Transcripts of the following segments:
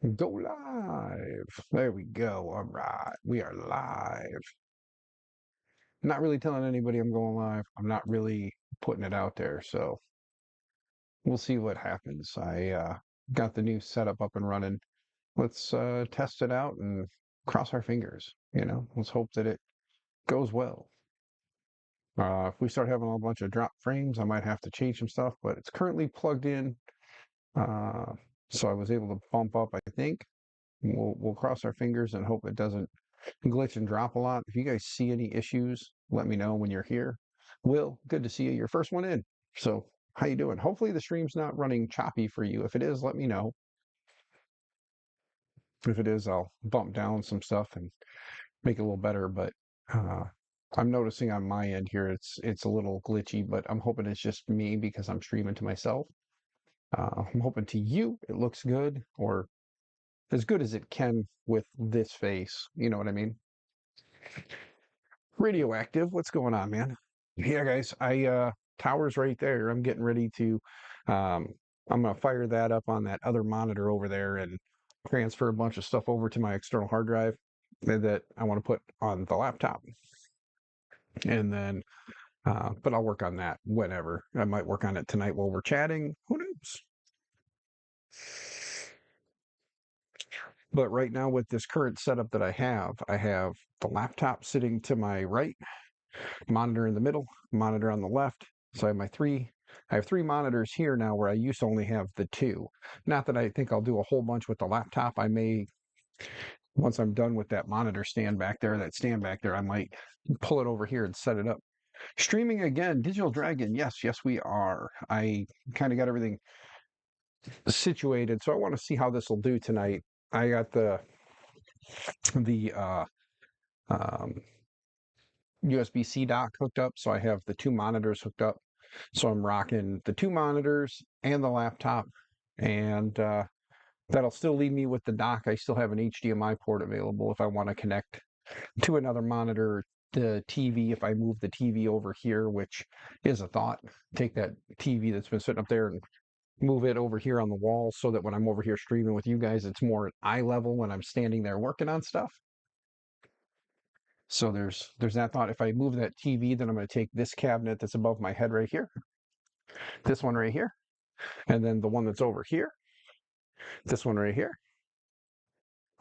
Go live. There we go. All right. We are live. Not really telling anybody I'm going live. I'm not really putting it out there. So we'll see what happens. I got the new setup up and running. Let's test it out and cross our fingers. Let's hope that it goes well. If we start having a bunch of drop frames, I might have to change some stuff, but it's currently plugged in. Uh, so I was able to bump up, I think. We'll cross our fingers and hope it doesn't glitch and drop a lot. If you guys see any issues, let me know when you're here. Will, good to see you. You're first one in. So how you doing? Hopefully the stream's not running choppy for you. If it is, let me know. If it is, I'll bump down some stuff and make it a little better. But uh, I'm noticing on my end here it's a little glitchy, but I'm hoping it's just me because I'm streaming to myself. I'm hoping to you it looks good or as good as it can with this face. You know what I mean? Radioactive, what's going on, man? Yeah, guys, I tower's right there. I'm getting ready to um I'm gonna fire that up on that other monitor over there and transfer a bunch of stuff over to my external hard drive that I want to put on the laptop. And then but I'll work on that whenever. I might work on it tonight while we're chatting. Who knows? But right now with this current setup that I have the laptop sitting to my right, monitor in the middle, monitor on the left. So I have three monitors here now where I used to only have the two. Not that I think I'll do a whole bunch with the laptop. I may, once I'm done with that monitor that stand back there, I might pull it over here and set it up. Streaming again, Digital Dragon. Yes, we are. I kind of got everything situated, so I want to see how this will do tonight. I got the um, USB-C dock hooked up, so I have the two monitors hooked up. So I'm rocking the two monitors and the laptop, and that'll still leave me with the dock. I still have an HDMI port available if I want to connect to another monitor. The TV, if I move the TV over here, which is a thought, take that TV that's been sitting up there and move it over here on the wall so that when I'm over here streaming with you guys, it's more at eye level when I'm standing there working on stuff. So there's that thought. If I move that TV, then I'm going to take this cabinet that's above my head right here, this one right here, and then the one that's over here, this one right here,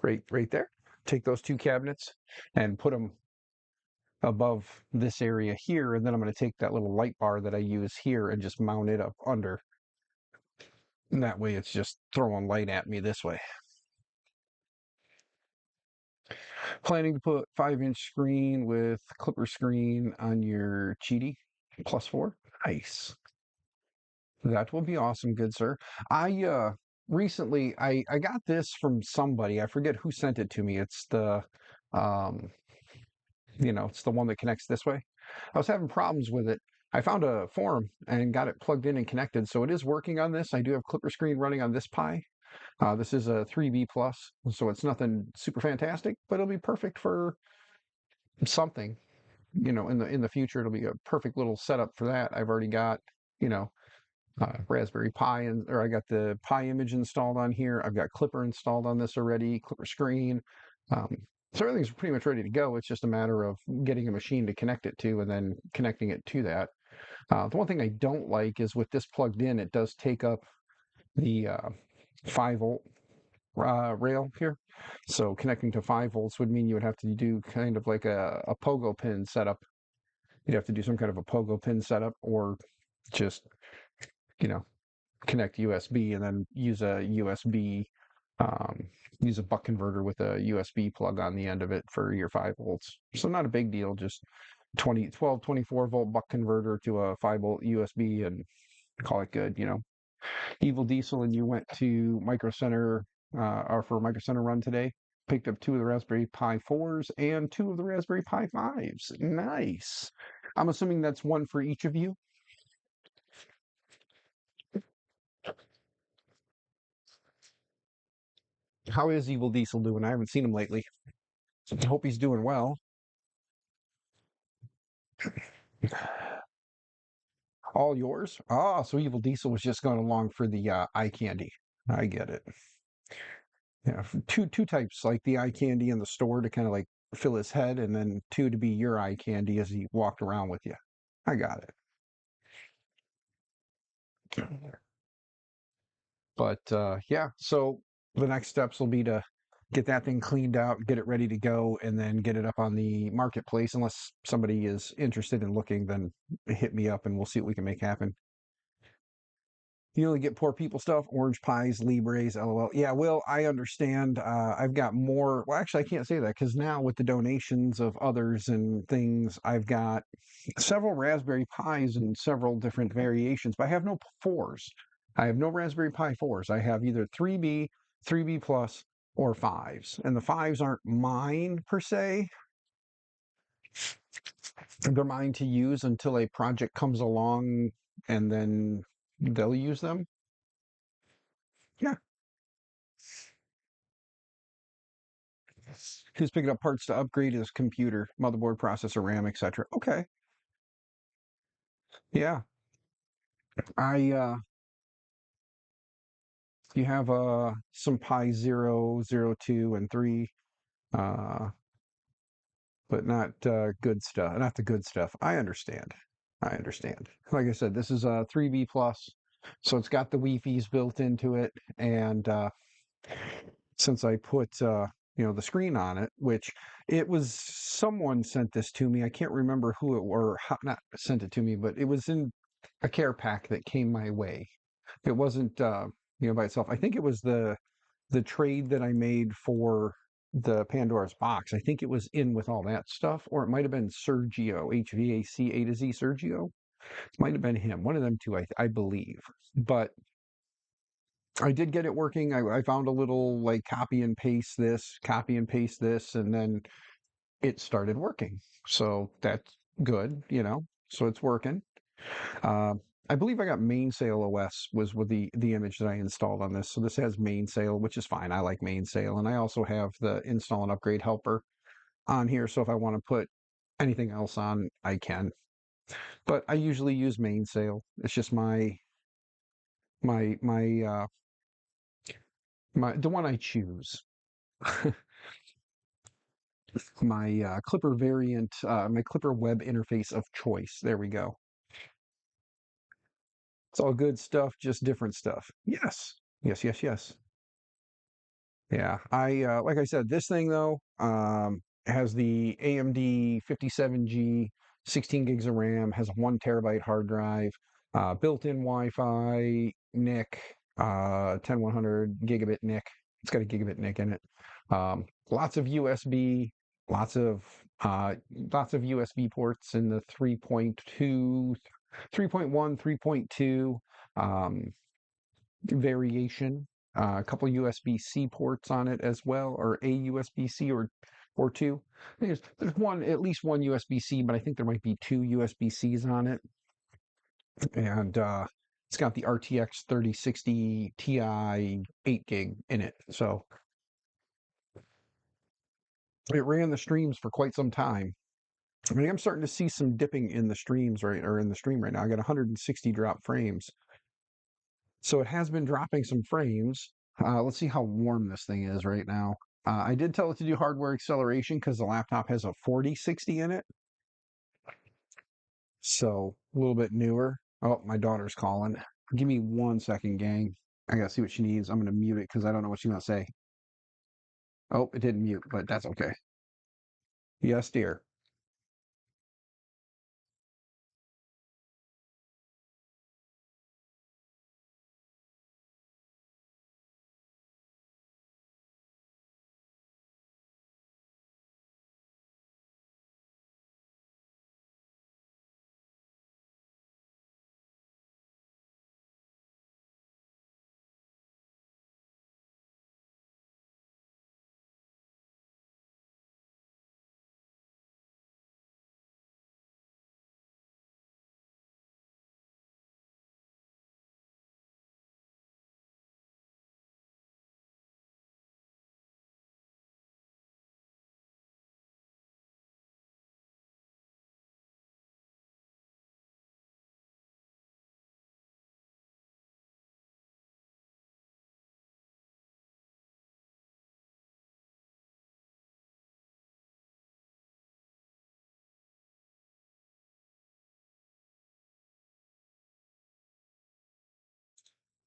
right there. Take those two cabinets and put them above this area here, and then I'm going to take that little light bar that I use here and just mount it up under. And that way it's just throwing light at me this way. Planning to put 5-inch screen with clipper screen on your Cheaty +4. Nice. That will be awesome, good sir. I recently I got this from somebody. I forget who sent it to me. It's the um it's the one that connects this way. I was having problems with it. I found a forum and got it plugged in and connected. So it is working on this. I do have clipper screen running on this Pi. This is a 3B plus, so it's nothing super fantastic, but it'll be perfect for something. In the future, it'll be a perfect little setup for that. I've already got, you know, Raspberry Pi, or I got the Pi image installed on here. I've got Clipper installed on this already, Clipper screen. Um, so everything's pretty much ready to go. It's just a matter of getting a machine to connect it to and then connecting it to that. The one thing I don't like is with this plugged in, it does take up the 5-volt rail here. So connecting to 5 volts would mean you would have to do kind of like a pogo pin setup. You'd have to do some kind of a pogo pin setup or just, you know, connect USB and then um, use a buck converter with a USB plug on the end of it for your 5 volts. So not a big deal, just 24-volt buck converter to a 5-volt USB and call it good. Evil Diesel and you went to Micro Center or for a Micro Center run today. Picked up 2 of the Raspberry Pi 4s and 2 of the Raspberry Pi 5s. Nice. I'm assuming that's one for each of you. How is Evil Diesel doing? I haven't seen him lately. I hope he's doing well. All yours? Ah, so Evil Diesel was just going along for the eye candy. I get it. Yeah, two types, like the eye candy in the store to kind of like fill his head, and then two to be your eye candy as he walked around with you. I got it. But yeah, so the next steps will be to get that thing cleaned out, get it ready to go, and then get it up on the marketplace. Unless somebody is interested in looking, then hit me up and we'll see what we can make happen. You only get poor people stuff, orange pies, libres, lol. Yeah, Will, I understand. I've got more. Well, actually, I can't say that because now with the donations of others and things, I've got several raspberry pies in several different variations, but I have no fours. I have no Raspberry Pi fours. I have either 3B, 3B plus, or fives. And the fives aren't mine per se. They're mine to use until a project comes along and then they'll use them. Yeah. Who's picking up parts to upgrade his computer, motherboard, processor, RAM, etc. Okay. Yeah. I you have some Pi 0, 0, 2, and 3. Uh but not good stuff. Not the good stuff. I understand. I understand. Like I said, this is a 3B plus, so it's got the Wi-Fi's built into it, and since I put the screen on it, which it was someone sent this to me. I can't remember who it were. Not sent it to me, but it was in a care pack that came my way. It wasn't by itself. I think it was the trade that I made for the Pandora's box. I think it was in with all that stuff, or it might have been Sergio, HVAC A to Z Sergio. It might have been him, one of them two, I believe. But I did get it working. I found a little like copy and paste this, and then it started working. So that's good. So it's working. Uh, I believe I got Mainsail OS was with the image that I installed on this. So this has Mainsail, which is fine. I like Mainsail, and I also have the install and upgrade helper on here. So if I want to put anything else on, I can. But I usually use Mainsail. It's just my my the one I choose. My Clipper variant, my Clipper web interface of choice. There we go. It's all good stuff, just different stuff. Yes, yes, yes, yes. Yeah, I like I said, this thing though has the AMD 57G, 16 gigs of RAM, has a 1 terabyte hard drive, built-in Wi-Fi, NIC, 10100 gigabit NIC. It's got a gigabit NIC in it. Lots of USB, lots of uh, lots of USB ports in the 3.2, 3.1, 3.2. Um, variation. A couple USB-C ports on it as well, or a USB-C or two. There's one, at least one USB-C, but I think there might be two USB-Cs on it. And it's got the RTX 3060 Ti 8 gig in it. So it ran the streams for quite some time. I mean, I'm starting to see some dipping in the streams or in the stream right now. I got 160 drop frames. So it has been dropping some frames. Let's see how warm this thing is right now. I did tell it to do hardware acceleration because the laptop has a 4060 in it. So a little bit newer. Oh, my daughter's calling. Give me 1 second, gang. I gotta see what she needs. I'm gonna mute it because I don't know what she's gonna say. Oh, it didn't mute, but that's okay. Yes, dear.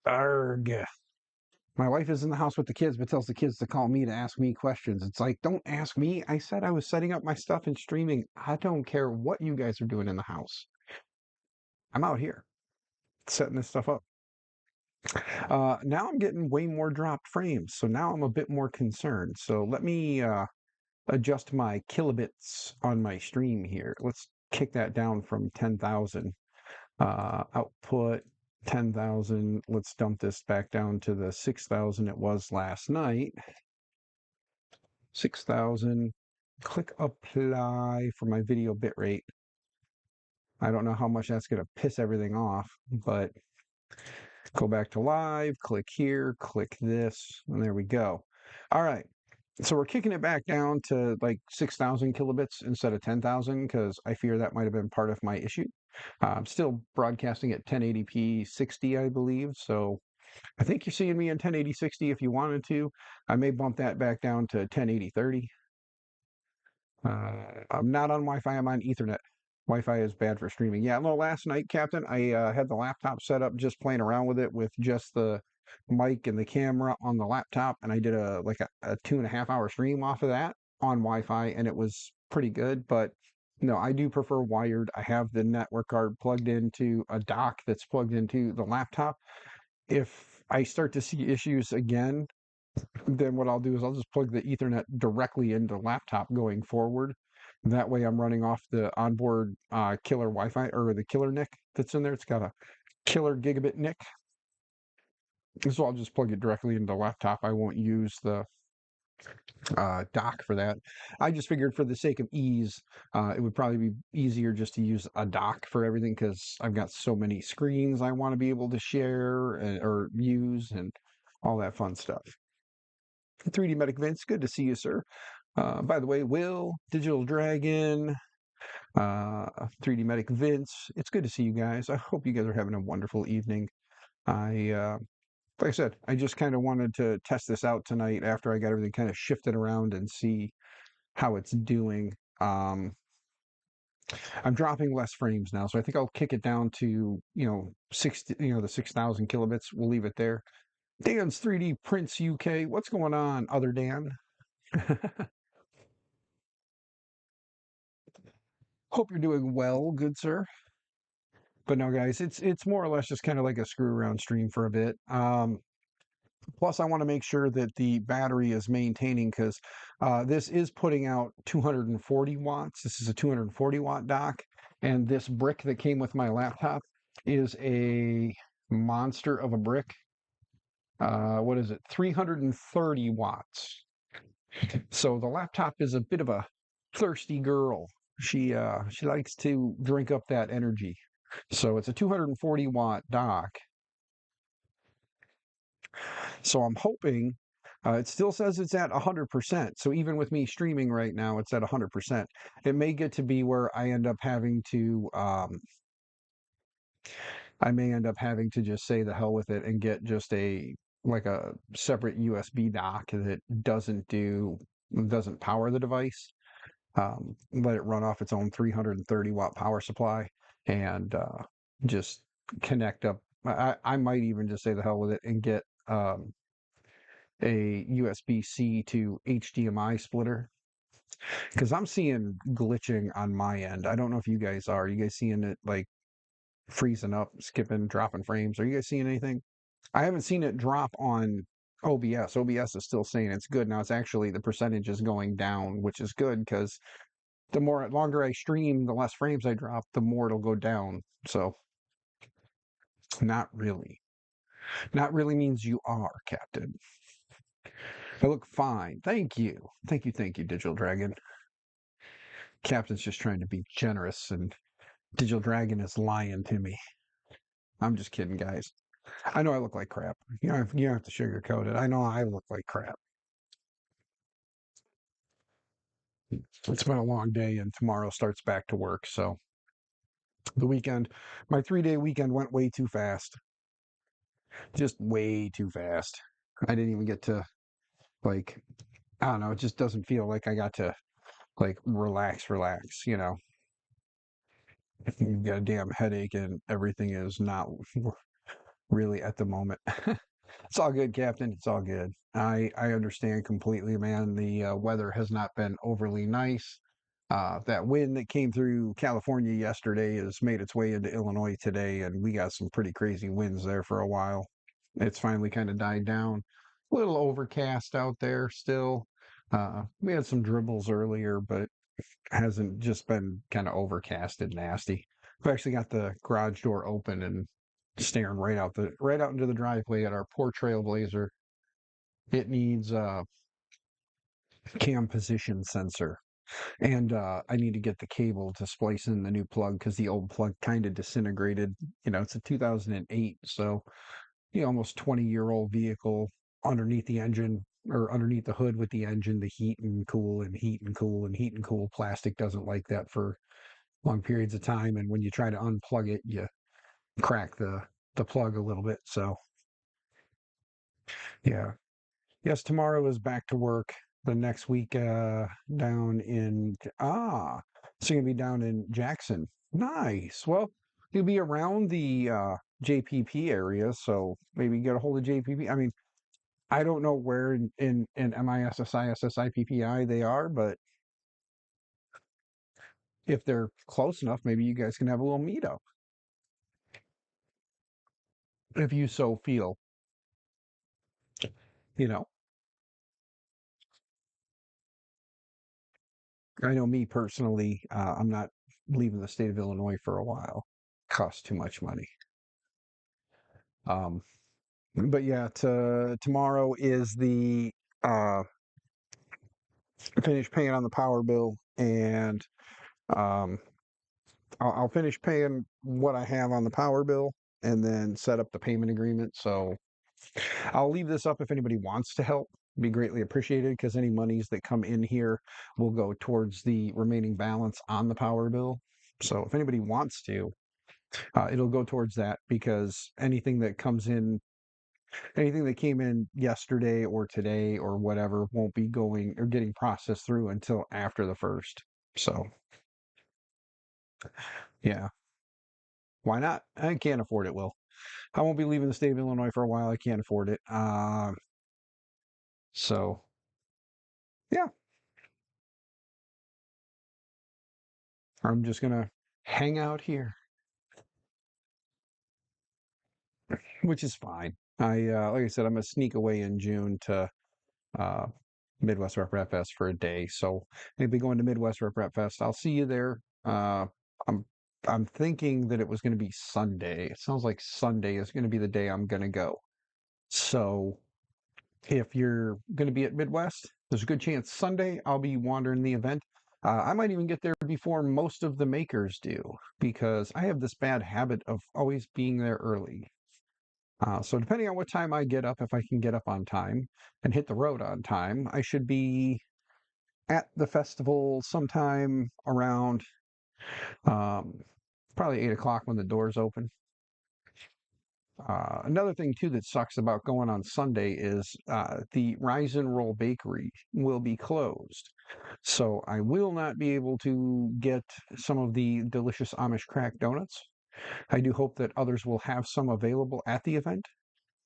Arg. My wife is in the house with the kids, but tells the kids to call me to ask me questions. It's like, don't ask me. I said I was setting up my stuff and streaming. I don't care what you guys are doing in the house. I'm out here setting this stuff up. Now I'm getting way more dropped frames, so now I'm a bit more concerned. So let me adjust my kilobits on my stream here. Let's kick that down from 10,000. Output 10,000. Let's dump this back down to the 6,000 it was last night. 6,000. Click apply for my video bitrate. I don't know how much that's going to piss everything off, but go back to live, click here, click this, and there we go. All right. So we're kicking it back down to like 6,000 kilobits instead of 10,000 because I fear that might have been part of my issue. I'm still broadcasting at 1080p 60, I believe. So I think you're seeing me in 1080 60 if you wanted to. I may bump that back down to 1080 30. I'm not on Wi-Fi. I'm on Ethernet. Wi-Fi is bad for streaming. Yeah, no, last night, Captain, I had the laptop set up, just playing around with it with just the mic and the camera on the laptop, and I did a 2.5 hour stream off of that on Wi-Fi, and it was pretty good. But no, I do prefer wired. I have the network card plugged into a dock that's plugged into the laptop. If I start to see issues again, then what I'll do is I'll just plug the Ethernet directly into the laptop going forward. That way I'm running off the onboard killer Wi-Fi or the killer NIC that's in there. It's got a killer gigabit NIC. So I'll just plug it directly into the laptop. I won't use the dock for that. I just figured for the sake of ease, it would probably be easier just to use a dock for everything because I've got so many screens I want to be able to share or use and all that fun stuff. 3D Medic Vince, good to see you, sir. By the way, Will, Digital Dragon, 3D Medic Vince, it's good to see you guys. I hope you guys are having a wonderful evening. Like I said, I just kind of wanted to test this out tonight after I got everything kind of shifted around and see how it's doing. I'm dropping less frames now, so I think I'll kick it down to, 60, the 6,000 kilobits. We'll leave it there. Dan's 3D Prince UK. What's going on, other Dan? Hope you're doing well, good sir. But no, guys, it's more or less just kind of like a screw around stream for a bit. Plus, I want to make sure that the battery is maintaining because this is putting out 240 watts. This is a 240 watt dock, and this brick that came with my laptop is a monster of a brick. What is it? 330 watts. So the laptop is a bit of a thirsty girl. She likes to drink up that energy. So it's a 240 watt dock. So I'm hoping it still says it's at 100%. So even with me streaming right now, it's at 100%. It may get to be where I end up having to I may end up having to just say the hell with it and get just a separate USB dock that doesn't power the device. Let it run off its own 330 watt power supply and just connect up. I might even just say the hell with it and get a USB-C to HDMI splitter because I'm seeing glitching on my end. I don't know if you guys are. You guys seeing it like freezing up, skipping, dropping frames? Are you guys seeing anything? I haven't seen it drop on OBS. OBS is still saying it's good. Now it's actually the percentage is going down, which is good because the longer I stream, the less frames I drop, the more it'll go down. So not really. Not really means you are, Captain. I look fine. Thank you. Thank you, Digital Dragon. Captain's just trying to be generous, and Digital Dragon is lying to me. I'm just kidding, guys. I know I look like crap. You don't have to sugarcoat it. I know I look like crap. It's been a long day, and tomorrow starts back to work. So the weekend, my 3-day weekend went way too fast. Just way too fast. I didn't even get to, like, I don't know. It just doesn't feel like I got to, like, relax. You got a damn headache and everything is not really at the moment. It's all good, Captain. It's all good. I understand completely, man. The weather has not been overly nice. That wind that came through California yesterday has made its way into Illinois today, and we got some pretty crazy winds there for a while. It's finally kind of died down. A little overcast out there still. We had some dribbles earlier, but hasn't just been kind of overcast and nasty. I've actually got the garage door open and staring right out into the driveway at our poor Trailblazer. It needs a cam position sensor, and I need to get the cable to splice in the new plug because the old plug kind of disintegrated. It's a 2008, so almost 20-year-old vehicle underneath the engine or underneath the hood with the engine, the heat and cool and heat and cool and heat and cool. Plastic doesn't like that for long periods of time, and when you try to unplug it, you crack the plug a little bit. So yeah, yes, tomorrow is back to work. The next week, down in so you're gonna be down in Jackson. Nice. Well, you'll be around the JPP area, so maybe get a hold of JPP. I mean, I don't know where in MISSISSIPPI they are, but if they're close enough, maybe you guys can have a little meetup if you so feel. You know, I know me personally, I'm not leaving the state of Illinois for a while. Costs too much money. Um, but yeah, tomorrow is the uh, finish paying on the power bill, and um, I'll finish paying what I have on the power bill, and then set up the payment agreement. So I'll leave this up if anybody wants to help. Be greatly appreciated because any monies that come in here will go towards the remaining balance on the power bill. So if anybody wants to, it'll go towards that because anything that came in yesterday or today or whatever won't be going or getting processed through until after the first. So yeah, why not? I can't afford it, Will. I won't be leaving the state of Illinois for a while. I can't afford it. So yeah, I'm just gonna hang out here, which is fine. Like I said, I'm gonna sneak away in June to uh, Midwest Rep Rap Fest for a day. So maybe going to Midwest Rep Rap Fest. I'll see you there. I'm I'm thinking that it was going to be Sunday. It sounds like Sunday is going to be the day I'm going to go. So if you're going to be at Midwest, there's a good chance Sunday I'll be wandering the event. I might even get there before most of the makers do because I have this bad habit of always being there early. So depending on what time I get up, if I can get up on time and hit the road on time, I should be at the festival sometime around um, probably 8 o'clock when the doors open. Another thing too that sucks about going on Sunday is the Rise and Roll Bakery will be closed, so I will not be able to get some of the delicious Amish crack donuts. I do hope that others will have some available at the event,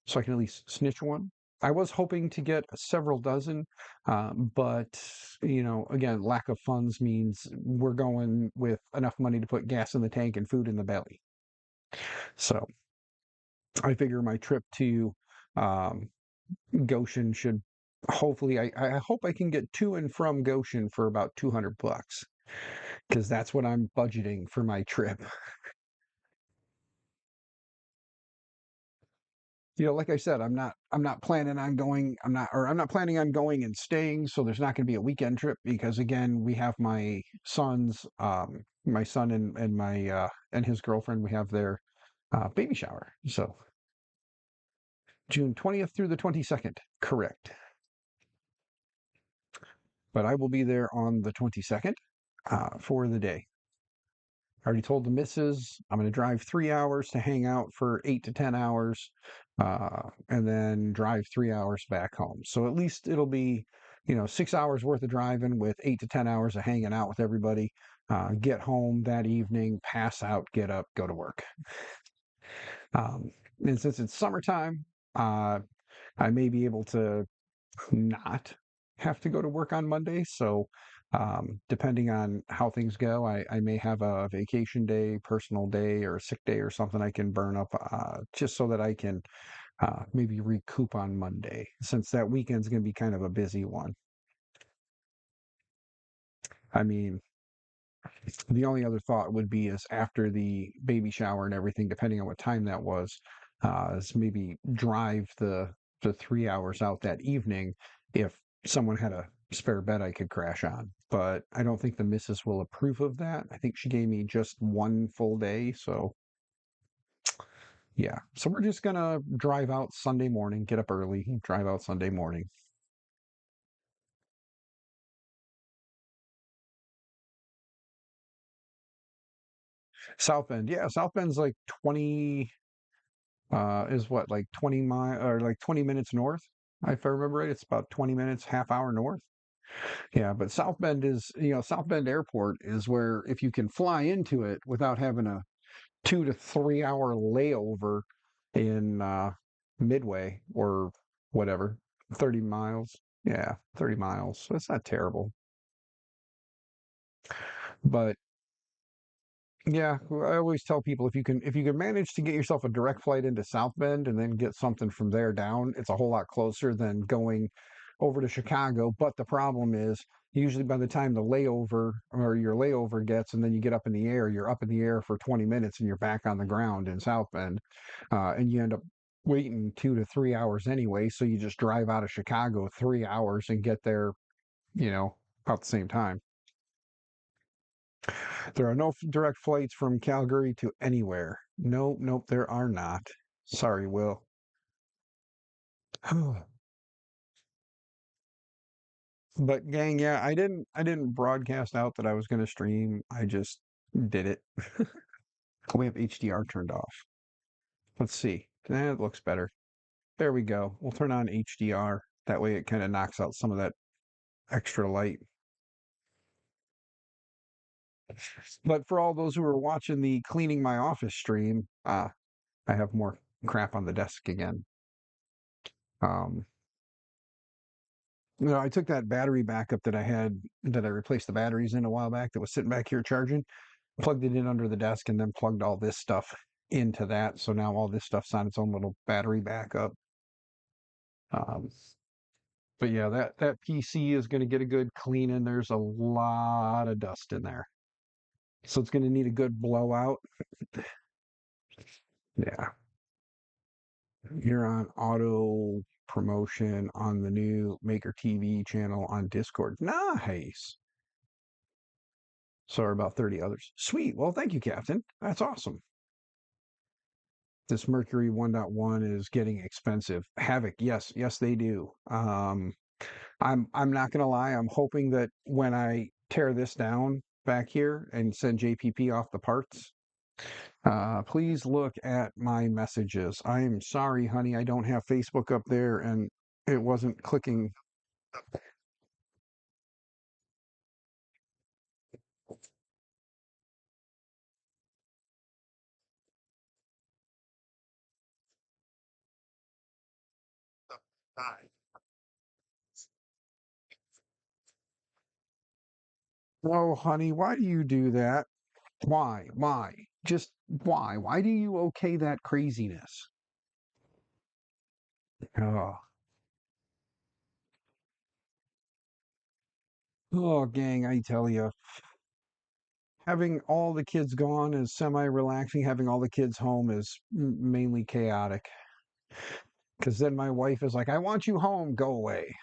so I can at least snitch one. I was hoping to get several dozen, but again, lack of funds means we're going with enough money to put gas in the tank and food in the belly. So I figure my trip to um, Goshen should hopefully. I hope I can get to and from Goshen for about $200 because that's what I'm budgeting for my trip. Like I said, I'm not planning on going. I'm not planning on going and staying. So there's not going to be a weekend trip because again, we have my son and my and his girlfriend. We have their baby shower. So June 20th through the 22nd, correct. But I will be there on the 22nd for the day. I already told the missus I'm going to drive 3 hours to hang out for 8 to 10 hours, and then drive 3 hours back home. So at least it'll be, 6 hours worth of driving with 8 to 10 hours of hanging out with everybody. Get home that evening, pass out, get up, go to work. Um, And since it's summertime, uh, I may be able to not have to go to work on Monday. So, depending on how things go, I may have a vacation day, personal day, or a sick day or something I can burn up just so that I can maybe recoup on Monday, since that weekend's going to be kind of a busy one. I mean, the only other thought would be is after the baby shower and everything, depending on what time that was, is maybe drive the 3 hours out that evening if someone had a spare bed I could crash on. But I don't think the missus will approve of that. I think she gave me just one full day, so yeah. So we're just gonna drive out Sunday morning, get up early, drive out Sunday morning. South Bend, yeah, South Bend's like 20 is what, like 20 or like 20 minutes north, if I remember right. It's about 20 minutes, half hour north. Yeah, but South Bend is, South Bend Airport is where if you can fly into it without having a 2 to 3 hour layover in Midway or whatever, 30 miles. Yeah, 30 miles. That's not terrible. But yeah, I always tell people if you can manage to get yourself a direct flight into South Bend and then get something from there down, it's a whole lot closer than going over to Chicago. But the problem is usually by the time the layover or your layover gets and then you get up in the air, you're up in the air for 20 minutes and you're back on the ground in South Bend, and you end up waiting 2 to 3 hours anyway. So you just drive out of Chicago 3 hours and get there, you know, about the same time. There are no direct flights from Calgary to anywhere. Nope, nope, there are not. Sorry, Will. But gang, yeah, I didn't broadcast out that I was going to stream. I just did it. We have HDR turned off. Let's see. That looks better. There we go. We'll turn on HDR. That way it kind of knocks out some of that extra light. But for all those who are watching the cleaning my office stream, I have more crap on the desk again. Um, I took that battery backup that I had that I replaced the batteries in a while back that was sitting back here charging, plugged it in under the desk, and then plugged all this stuff into that. So now all this stuff's on its own little battery backup. Um, but yeah, that PC is going to get a good cleaning. There's a lot of dust in there, so it's going to need a good blowout. Yeah, you're on auto promotion on the new Maker TV channel on Discord. Nice. So are about 30 others. Sweet. Well, thank you, Captain. That's awesome. This Mercury 1.1 is getting expensive. Havoc, yes, yes, they do. I'm not gonna lie. I'm hoping that when I tear this down back here and send JPP off the parts, please look at my messages. I am sorry, honey. I don't have Facebook up there, and it wasn't clicking. Oh, honey, why do you do that? Why? Why? Just why? Why do you okay that craziness? Oh, oh, gang, I tell you, having all the kids gone is semi-relaxing. Having all the kids home is mainly chaotic. Because then my wife is like, "I want you home. Go away."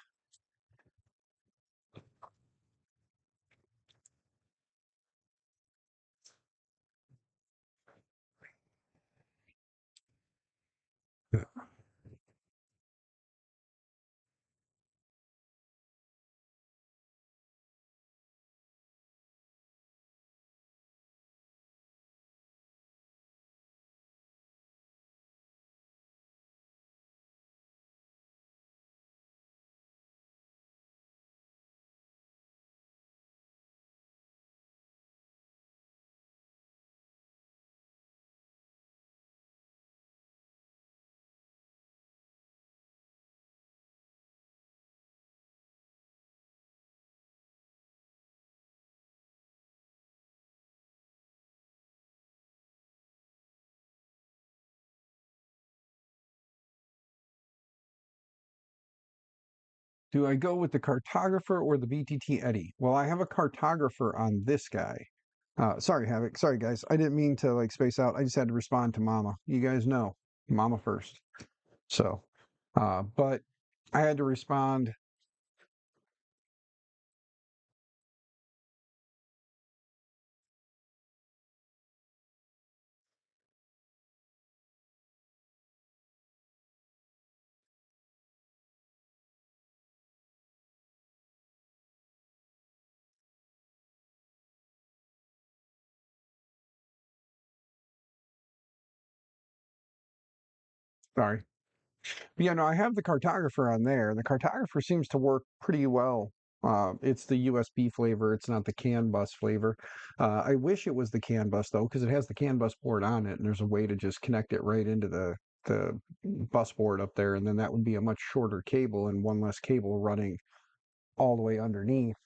Do I go with the cartographer or the BTT Eddy? Well, I have a cartographer on this guy. Sorry, Havoc. Sorry, guys. I didn't mean to like space out. I just had to respond to Mama. You guys know, Mama first. So, but I had to respond. Sorry. But yeah, no, I have the cartographer on there. The cartographer seems to work pretty well. It's the USB flavor. It's not the CAN bus flavor. I wish it was the CAN bus though, because it has the CAN bus board on it, and there's a way to just connect it right into the bus board up there, and then that would be a much shorter cable and one less cable running all the way underneath.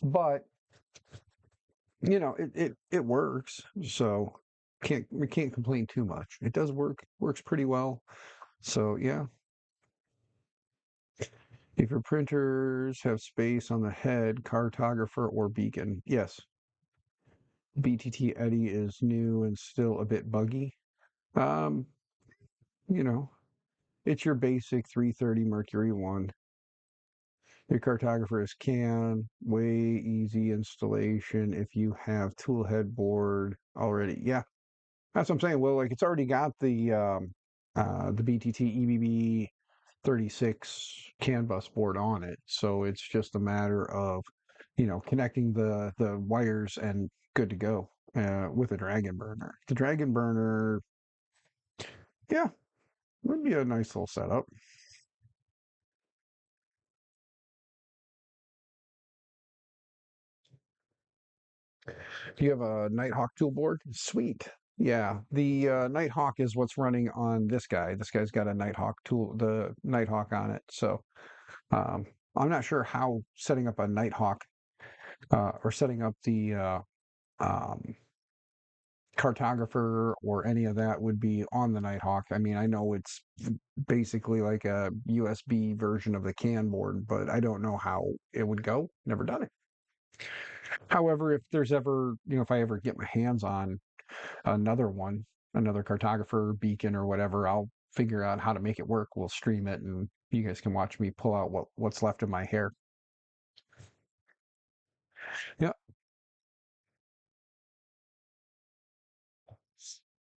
But it works, so we can't complain too much. It does works pretty well. So yeah, if your printers have space on the head, cartographer, or beacon, yes, BTT Eddy is new and still a bit buggy. Um, you know, it's your basic 330 Mercury one. Your cartographer is CAN, way easy installation if you have tool headboard already. Yeah, that's what I'm saying. Well, like it's already got the BTT EBB 36 CAN bus board on it, so it's just a matter of connecting the wires and good to go with a dragon burner. The dragon burner, yeah, would be a nice little setup. Do you have a Nighthawk tool board? Sweet. Yeah, the Nighthawk is what's running on this guy. This guy's got a Nighthawk tool, the Nighthawk on it. So um, I'm not sure how setting up a Nighthawk or setting up the um, cartographer or any of that would be on the Nighthawk. I mean, I know it's basically like a USB version of the CAN board, but I don't know how it would go. Never done it. However, if there's ever, if I ever get my hands on another one, another cartographer, beacon, or whatever, I'll figure out how to make it work. We'll stream it, and you guys can watch me pull out what's left of my hair. Yeah,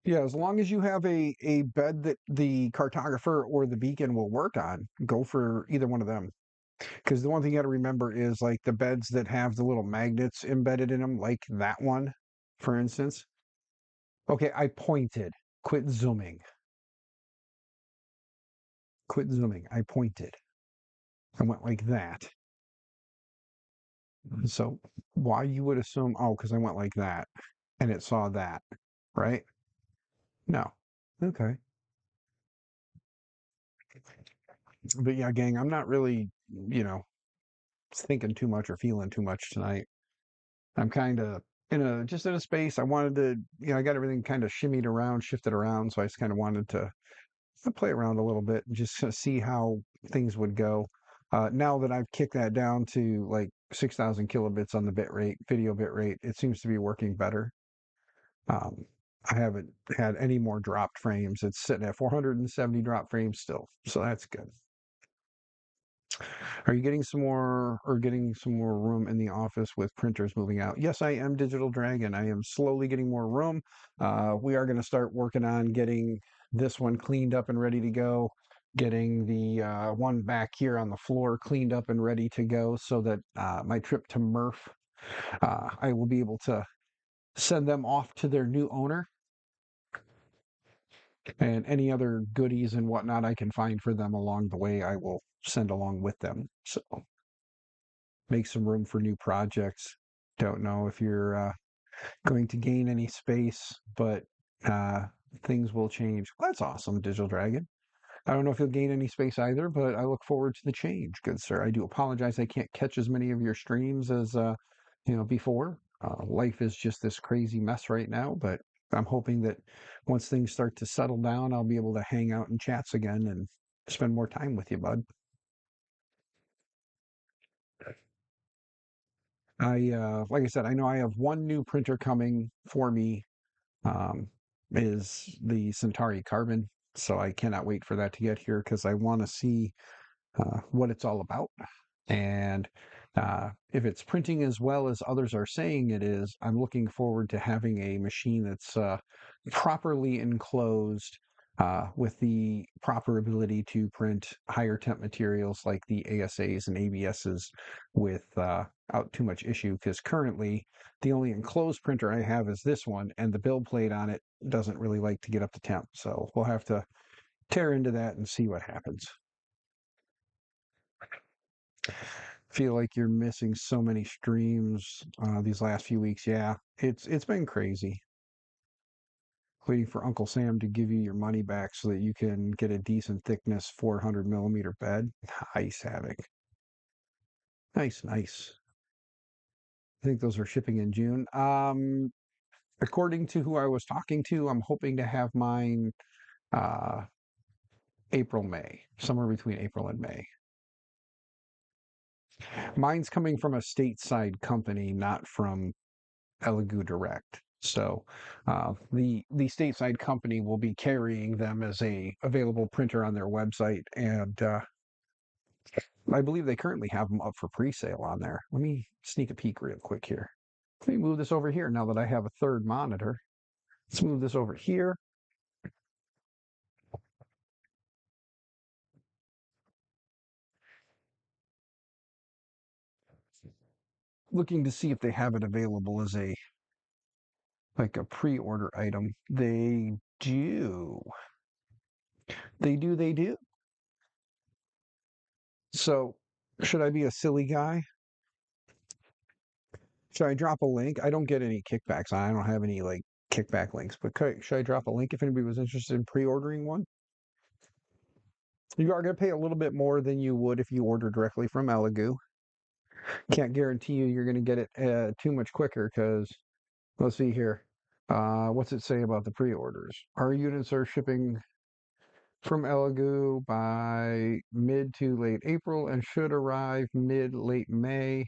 yeah. As long as you have a bed that the cartographer or the beacon will work on, go for either one of them. Because the one thing you got to remember is like the beds that have the little magnets embedded in them, like that one, for instance. Okay, I pointed. Quit zooming. Quit zooming. I pointed. I went like that. So why you would assume, oh, because I went like that and it saw that, right? No. Okay. But yeah, gang, I'm not really, you know, thinking too much or feeling too much tonight. I'm kind of in a space. I wanted to, I got everything kind of shimmied around, shifted around. So I just kind of wanted to play around a little bit and just see how things would go. Now that I've kicked that down to like 6,000 kilobits on the bit rate, video bit rate, it seems to be working better. Um, I haven't had any more dropped frames. It's sitting at 470 drop frames still, so that's good. Are you getting some more room in the office with printers moving out? Yes, I am Digital Dragon. I am slowly getting more room. We are going to start working on getting this one cleaned up and ready to go. Getting the one back here on the floor cleaned up and ready to go so that my trip to Murph, I will be able to send them off to their new owner and any other goodies and whatnot I can find for them along the way, I will send along with them. So make some room for new projects. Don't know if you're going to gain any space, but uh, things will change. Well, that's awesome, Digital Dragon. I don't know if you'll gain any space either, but I look forward to the change, good sir. I do apologize I can't catch as many of your streams as before. Life is just this crazy mess right now, but I'm hoping that once things start to settle down, I'll be able to hang out in chats again and spend more time with you, bud. Like I said, I know I have one new printer coming for me, um, is the Centauri Carbon. So I cannot wait for that to get here because I want to see what it's all about. And if it's printing as well as others are saying it is, I'm looking forward to having a machine that's properly enclosed with the proper ability to print higher temp materials like the ASAs and ABSs without too much issue. Because currently, the only enclosed printer I have is this one, and the build plate on it doesn't really like to get up to temp. So we'll have to tear into that and see what happens. Feel like you're missing so many streams these last few weeks. Yeah, it's been crazy. Waiting for Uncle Sam to give you your money back so that you can get a decent thickness 400 millimeter bed. Nice, Havoc. Nice, nice. I think those are shipping in June. According to who I was talking to, I'm hoping to have mine uh, April, May, somewhere between April and May. Mine's coming from a stateside company, not from Elegoo Direct. So the stateside company will be carrying them as a available printer on their website, and I believe they currently have them up for pre-sale on there. Let me sneak a peek real quick here. Let me move this over here now that I have a third monitor. Let's move this over here. Looking to see if they have it available as a like a pre-order item. They do. They do. They do. So should I be a silly guy? Should I drop a link? I don't get any kickbacks. I don't have any like kickback links, but should I drop a link if anybody was interested in pre-ordering one? You are going to pay a little bit more than you would if you order directly from Elegoo. Can't guarantee you're going to get it too much quicker because let's see here. What's it say about the pre-orders? Our units are shipping from Elegoo by mid to late April and should arrive mid late May.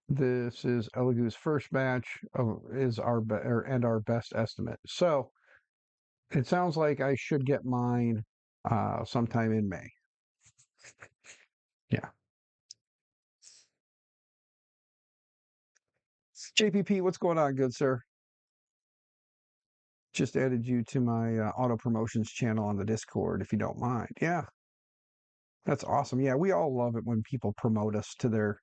This is Elegoo's first batch of is our and our best estimate. So it sounds like I should get mine sometime in May. Yeah. JPP, what's going on, good sir? Just added you to my auto promotions channel on the Discord, if you don't mind. Yeah, that's awesome. Yeah, we all love it when people promote us to their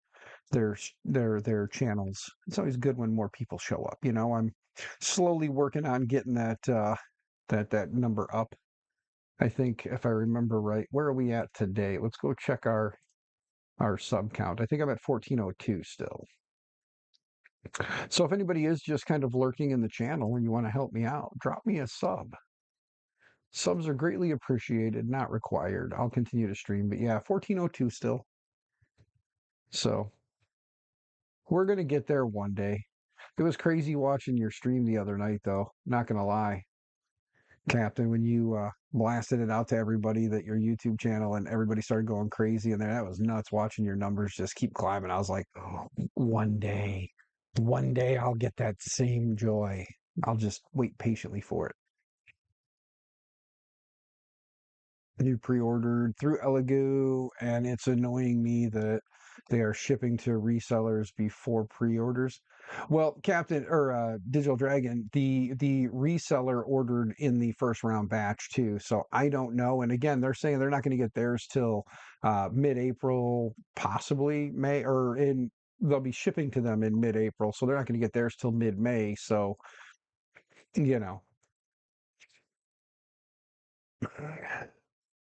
channels. It's always good when more people show up. You know, I'm slowly working on getting that number up. I think if I remember right, where are we at today? Let's go check our sub count. I think I'm at 1402 still. So if anybody is just kind of lurking in the channel and you want to help me out, drop me a sub. Subs are greatly appreciated, not required. I'll continue to stream, but yeah, 1402 still. So we're gonna get there one day. It was crazy watching your stream the other night, though. Not gonna lie, Captain, when you blasted it out to everybody that your YouTube channel and everybody started going crazy in there. That was nuts watching your numbers just keep climbing. I was like, oh, one day I'll get that same joy. I'll just wait patiently for it. You pre-ordered through Elegoo, and it's annoying me that they are shipping to resellers before pre-orders. Well, Captain or Digital Dragon, the reseller ordered in the first round batch too, so I don't know. And again, they're saying they're not going to get theirs till mid-April, possibly May, or in they'll be shipping to them in mid-April, so they're not going to get theirs till mid-May. So you know,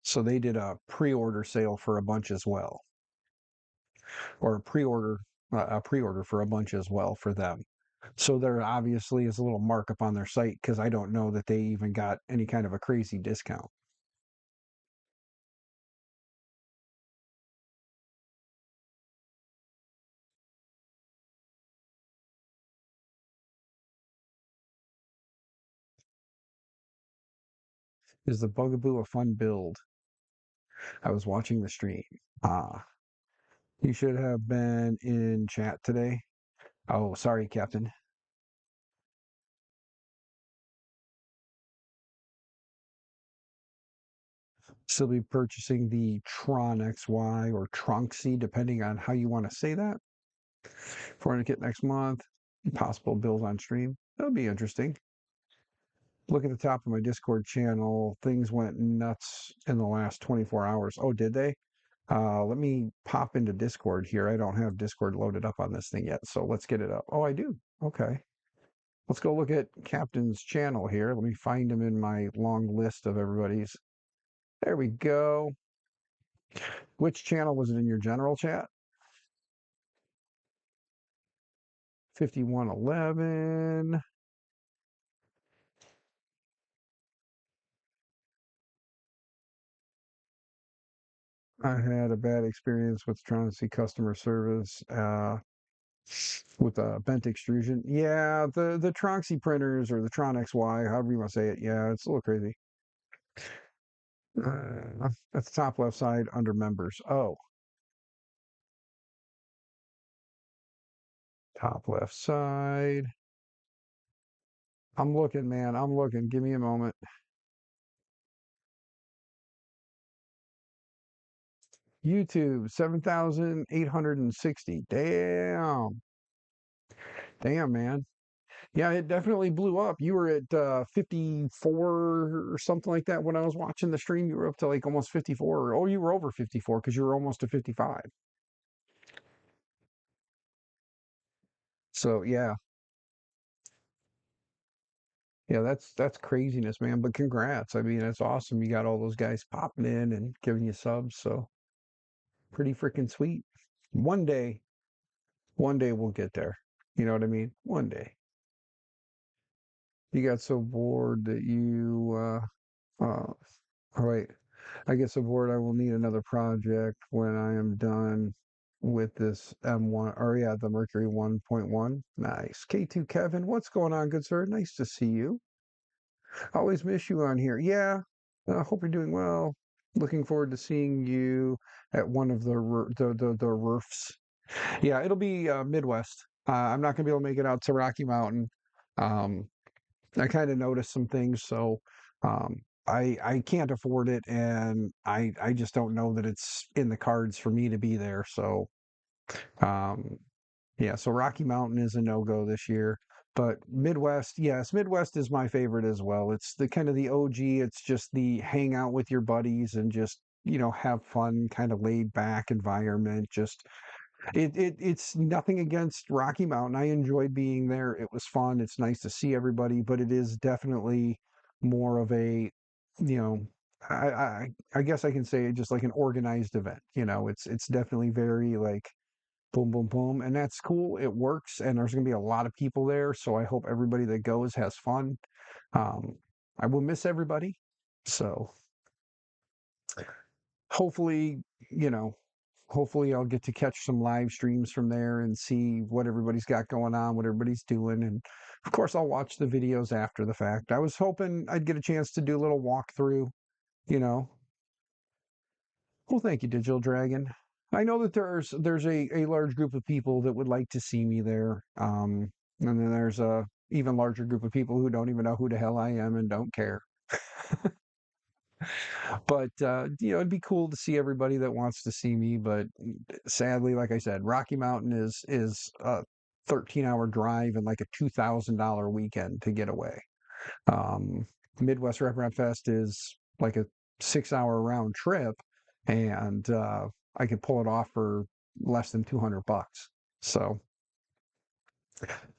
so they did a pre-order sale for a bunch as well. Or a pre-order for a bunch as well for them. So there obviously is a little markup on their site because I don't know that they even got any kind of a crazy discount. Is the Bugaboo a fun build? I was watching the stream. Ah, you should have been in chat today. Oh, sorry, Captain. Still be purchasing the Tron XY or Tronxy, depending on how you want to say that. For a kit next month. Possible bills on stream. That'll be interesting. Look at the top of my Discord channel. Things went nuts in the last 24 hours. Oh, did they? Let me pop into Discord here. I don't have Discord loaded up on this thing yet, so let's get it up. Oh, I do. Okay. Let's go look at Captain's channel here. Let me find him in my long list of everybody's. There we go. Which channel was it in your general chat? 5111. I had a bad experience with trying to see customer service with a bent extrusion. Yeah, the Tronxy printers or the Tron XY, however you want to say it. Yeah, it's a little crazy. At the top left side under members. Oh, top left side. I'm looking, man. I'm looking. Give me a moment. YouTube, 7,860. Damn. Damn, man. Yeah, it definitely blew up. You were at 54 or something like that when I was watching the stream. You were up to like almost 54. Oh, you were over 54 because you were almost to 55. So yeah, yeah, that's craziness, man. But congrats. I mean, that's awesome. You got all those guys popping in and giving you subs. So pretty freaking sweet. One day, one day we'll get there. You know what I mean? One day. You got so bored that you all right. I get so bored I will need another project when I am done with this M1 or yeah, the Mercury 1.1. Nice. K2 Kevin, what's going on, good sir? Nice to see you. Always miss you on here. Yeah. Hope you're doing well. Looking forward to seeing you at one of the roofs. Yeah, it'll be Midwest. I'm not gonna be able to make it out to Rocky Mountain. Um, I kind of noticed some things, so I can't afford it, and I just don't know that it's in the cards for me to be there. So um, yeah, so Rocky Mountain is a no go this year, but Midwest, yes, Midwest is my favorite as well. It's the kind of the OG. It's just the hang out with your buddies and just have fun, kind of laid back environment. Just it's nothing against Rocky Mountain. I enjoyed being there. It was fun. It's nice to see everybody, but it is definitely more of a, you know, I guess I can say just like an organized event. It's definitely very like boom, boom, boom, and that's cool. It works, and there's gonna be a lot of people there, so I hope everybody that goes has fun. Um, I will miss everybody, so hopefully, you know, hopefully I'll get to catch some live streams from there and see what everybody's got going on, what everybody's doing. And of course, I'll watch the videos after the fact. I was hoping I'd get a chance to do a little walkthrough, you know. Well, thank you, Digital Dragon. I know that there's a large group of people that would like to see me there. And then there's a even larger group of people who don't even know who the hell I am and don't care. But it'd be cool to see everybody that wants to see me. But sadly, like I said, Rocky Mountain is a 13-hour drive and like a $2,000 weekend to get away. Um, Midwest Rep Rap Fest is like a 6-hour round trip, and I could pull it off for less than $200. So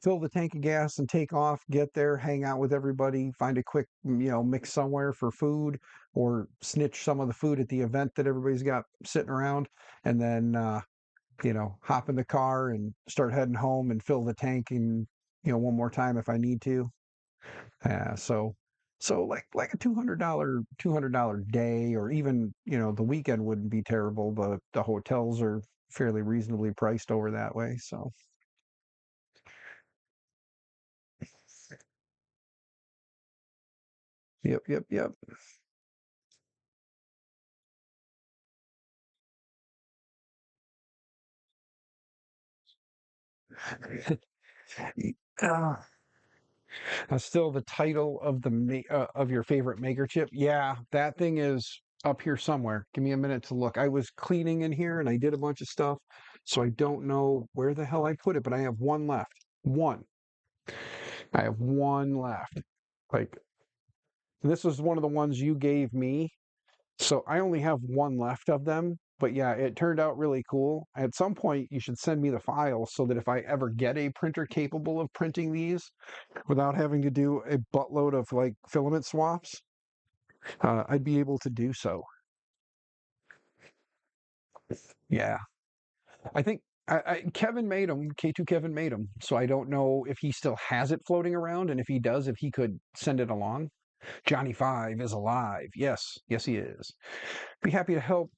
fill the tank of gas and take off, get there, hang out with everybody, find a quick, mix somewhere for food or snitch some of the food at the event that everybody's got sitting around, and then, hop in the car and start heading home and fill the tank and, one more time if I need to. So, like a $200 day, or even, the weekend wouldn't be terrible, but the hotels are fairly reasonably priced over that way. So, yep, yep, yep. Uh, still the title of of your favorite maker chip. Yeah, that thing is up here somewhere. Give me a minute to look. I was cleaning in here and I did a bunch of stuff, so I don't know where the hell I put it, but I have one left. One. I have one left. Like this was one of the ones you gave me, so I only have one left of them. But yeah, it turned out really cool. At some point, you should send me the file so that if I ever get a printer capable of printing these without having to do a buttload of like filament swaps, I'd be able to do so. Yeah, I think Kevin made them. K2 Kevin made them. So I don't know if he still has it floating around, and if he does, if he could send it along. Johnny Five is alive. Yes, yes, he is. Be happy to help.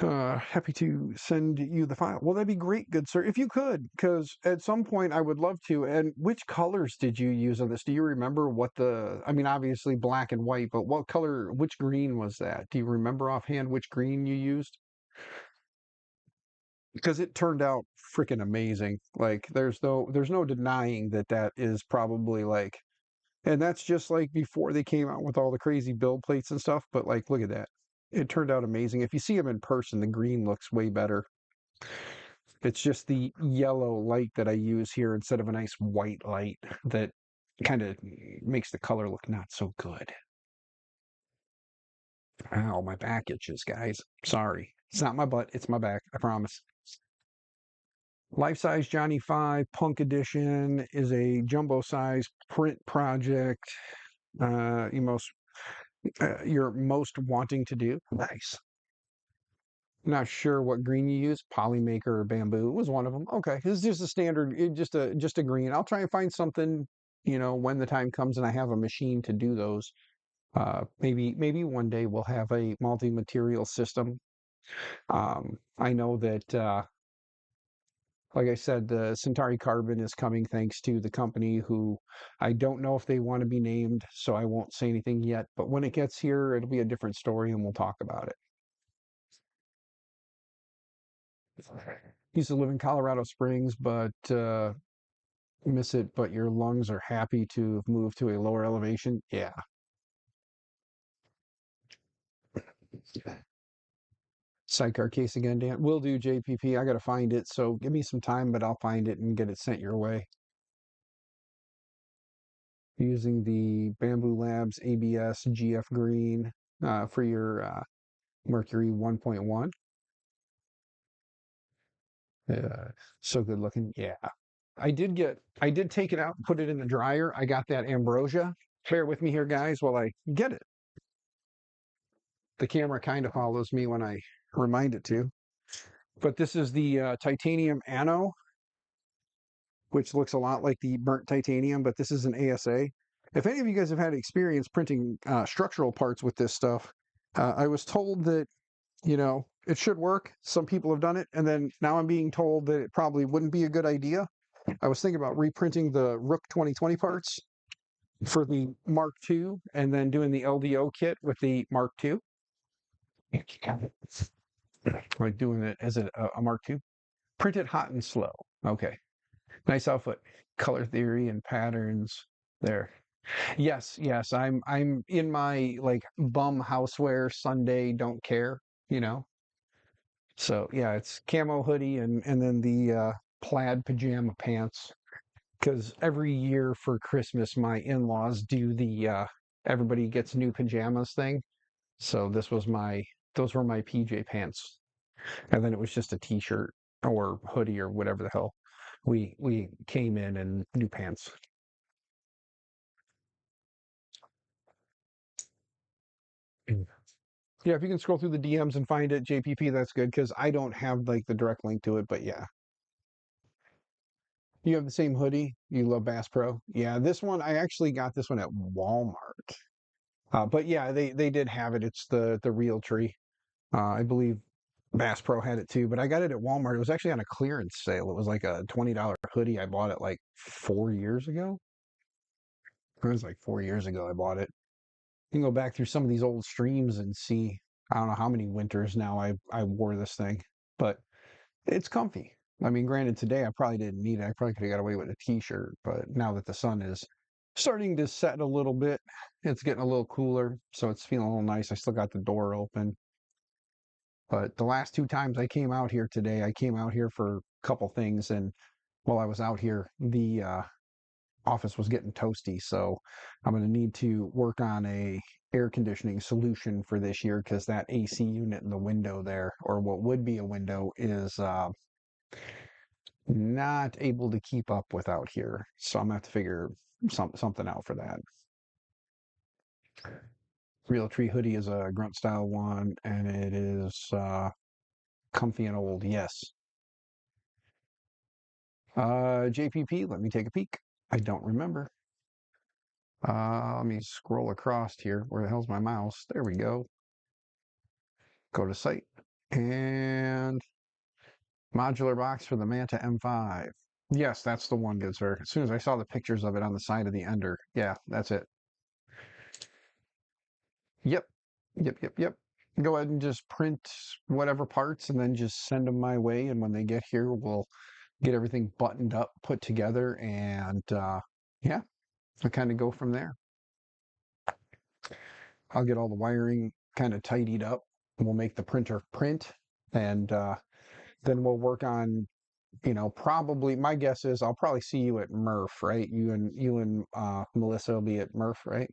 Happy to send you the file. Well, that'd be great, good sir, if you could, because at some point I would love to. And which colors did you use on this? Do you remember what I mean, obviously black and white, but what color, which green was that? Do you remember offhand which green you used? Because it turned out freaking amazing. Like, there's no denying that that is probably like, and that's just like before they came out with all the crazy build plates and stuff. But like, look at that. It turned out amazing. If you see them in person, the green looks way better. It's just the yellow light that I use here instead of a nice white light that kind of makes the color look not so good. Ow, my back itches, guys. Sorry. It's not my butt, it's my back, I promise. Life Size Johnny 5 Punk Edition is a jumbo size print project you're most wanting to do. Nice. Not sure what green you use, Polymaker or Bamboo was one of them. Okay, this is just a standard, just a green. I'll try and find something, when the time comes and I have a machine to do those. Maybe one day we'll have a multi-material system. I know that, like I said, the Centauri Carbon is coming thanks to the company who I don't know if they want to be named, so I won't say anything yet. But when it gets here, it'll be a different story and we'll talk about it. Used to live in Colorado Springs, but miss it, but your lungs are happy to move to a lower elevation. Yeah. Sidecar case again, Dan. Will do, JPP. I got to find it. So give me some time, but I'll find it and get it sent your way. Using the Bamboo Labs ABS GF Green for your Mercury 1.1. So good looking. Yeah. I did take it out and put it in the dryer. I got that ambrosia. Bear with me here, guys, while I get it. The camera kind of follows me when I remind it to. But this is the titanium anno, which looks a lot like the burnt titanium, but this is an ASA. If any of you guys have had experience printing structural parts with this stuff, I was told that, it should work. Some people have done it, and then now I'm being told that it probably wouldn't be a good idea. I was thinking about reprinting the Rook 2020 parts for the Mark II and then doing the LDO kit with the Mark II. Like doing it as a Mark II. Print it hot and slow. Okay. Nice output. Color theory and patterns there. Yes, yes. I'm in my like bum houseware Sunday don't care, you know. So yeah, it's camo hoodie and then the plaid pajama pants. Because every year for Christmas my in-laws do the everybody gets new pajamas thing. So those were my PJ pants. And then it was just a t-shirt or hoodie or whatever the hell we came in and new pants. Mm. Yeah, if you can scroll through the DMs and find it, JPP, that's good because I don't have like the direct link to it, but yeah. You have the same hoodie. You love Bass Pro. Yeah, this one I actually got this one at Walmart. But yeah, they did have it. It's the real tree. I believe Bass Pro had it too, but I got it at Walmart. It was actually on a clearance sale. It was like a $20 hoodie. I bought it like 4 years ago. It was like 4 years ago I bought it. You can go back through some of these old streams and see, I don't know how many winters now I wore this thing, but it's comfy. I mean, granted, today I probably didn't need it. I probably could have got away with a t-shirt, but now that the sun is starting to set a little bit, it's getting a little cooler, so it's feeling a little nice. I still got the door open. But the last two times I came out here today, I came out here for a couple things, and while I was out here, the office was getting toasty. So I'm going to need to work on a air conditioning solution for this year because that AC unit in the window there, or what would be a window, is not able to keep up with out here. So I'm gonna have to figure something out for that. Real Tree hoodie is a grunt style one, and it is comfy and old. Yes. JPP. Let me take a peek. I don't remember. Let me scroll across here. Where the hell's my mouse? There we go. Go to site and modular box for the Manta M5. Yes, that's the one, good sir. As soon as I saw the pictures of it on the side of the Ender, yeah, that's it. Yep. Yep. Go ahead and just print whatever parts and then just send them my way. And when they get here, we'll get everything buttoned up, put together, and yeah, I'll kind of go from there. I'll get all the wiring kind of tidied up. And we'll make the printer print, and then we'll work on, probably my guess is I'll probably see you at Murph, right? You and Melissa will be at Murph, right?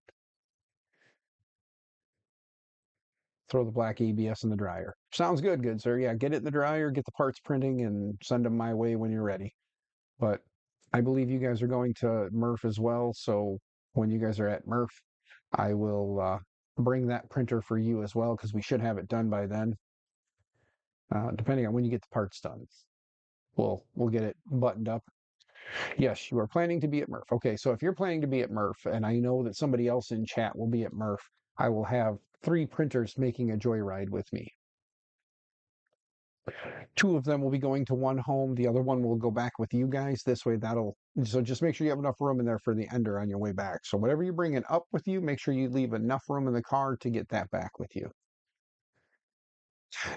Throw the black ABS in the dryer. Sounds good, good sir. Yeah, get it in the dryer, get the parts printing, and send them my way when you're ready. But I believe you guys are going to Murph as well. So when you guys are at Murph, I will bring that printer for you as well because we should have it done by then, depending on when you get the parts done. We'll get it buttoned up. Yes, you are planning to be at Murph. Okay, so if you're planning to be at Murph, and I know that somebody else in chat will be at Murph, I will have three printers making a joyride with me. Two of them will be going to one home. The other one will go back with you guys. This way, so just make sure you have enough room in there for the Ender on your way back. So whatever you're bringing up with you, make sure you leave enough room in the car to get that back with you.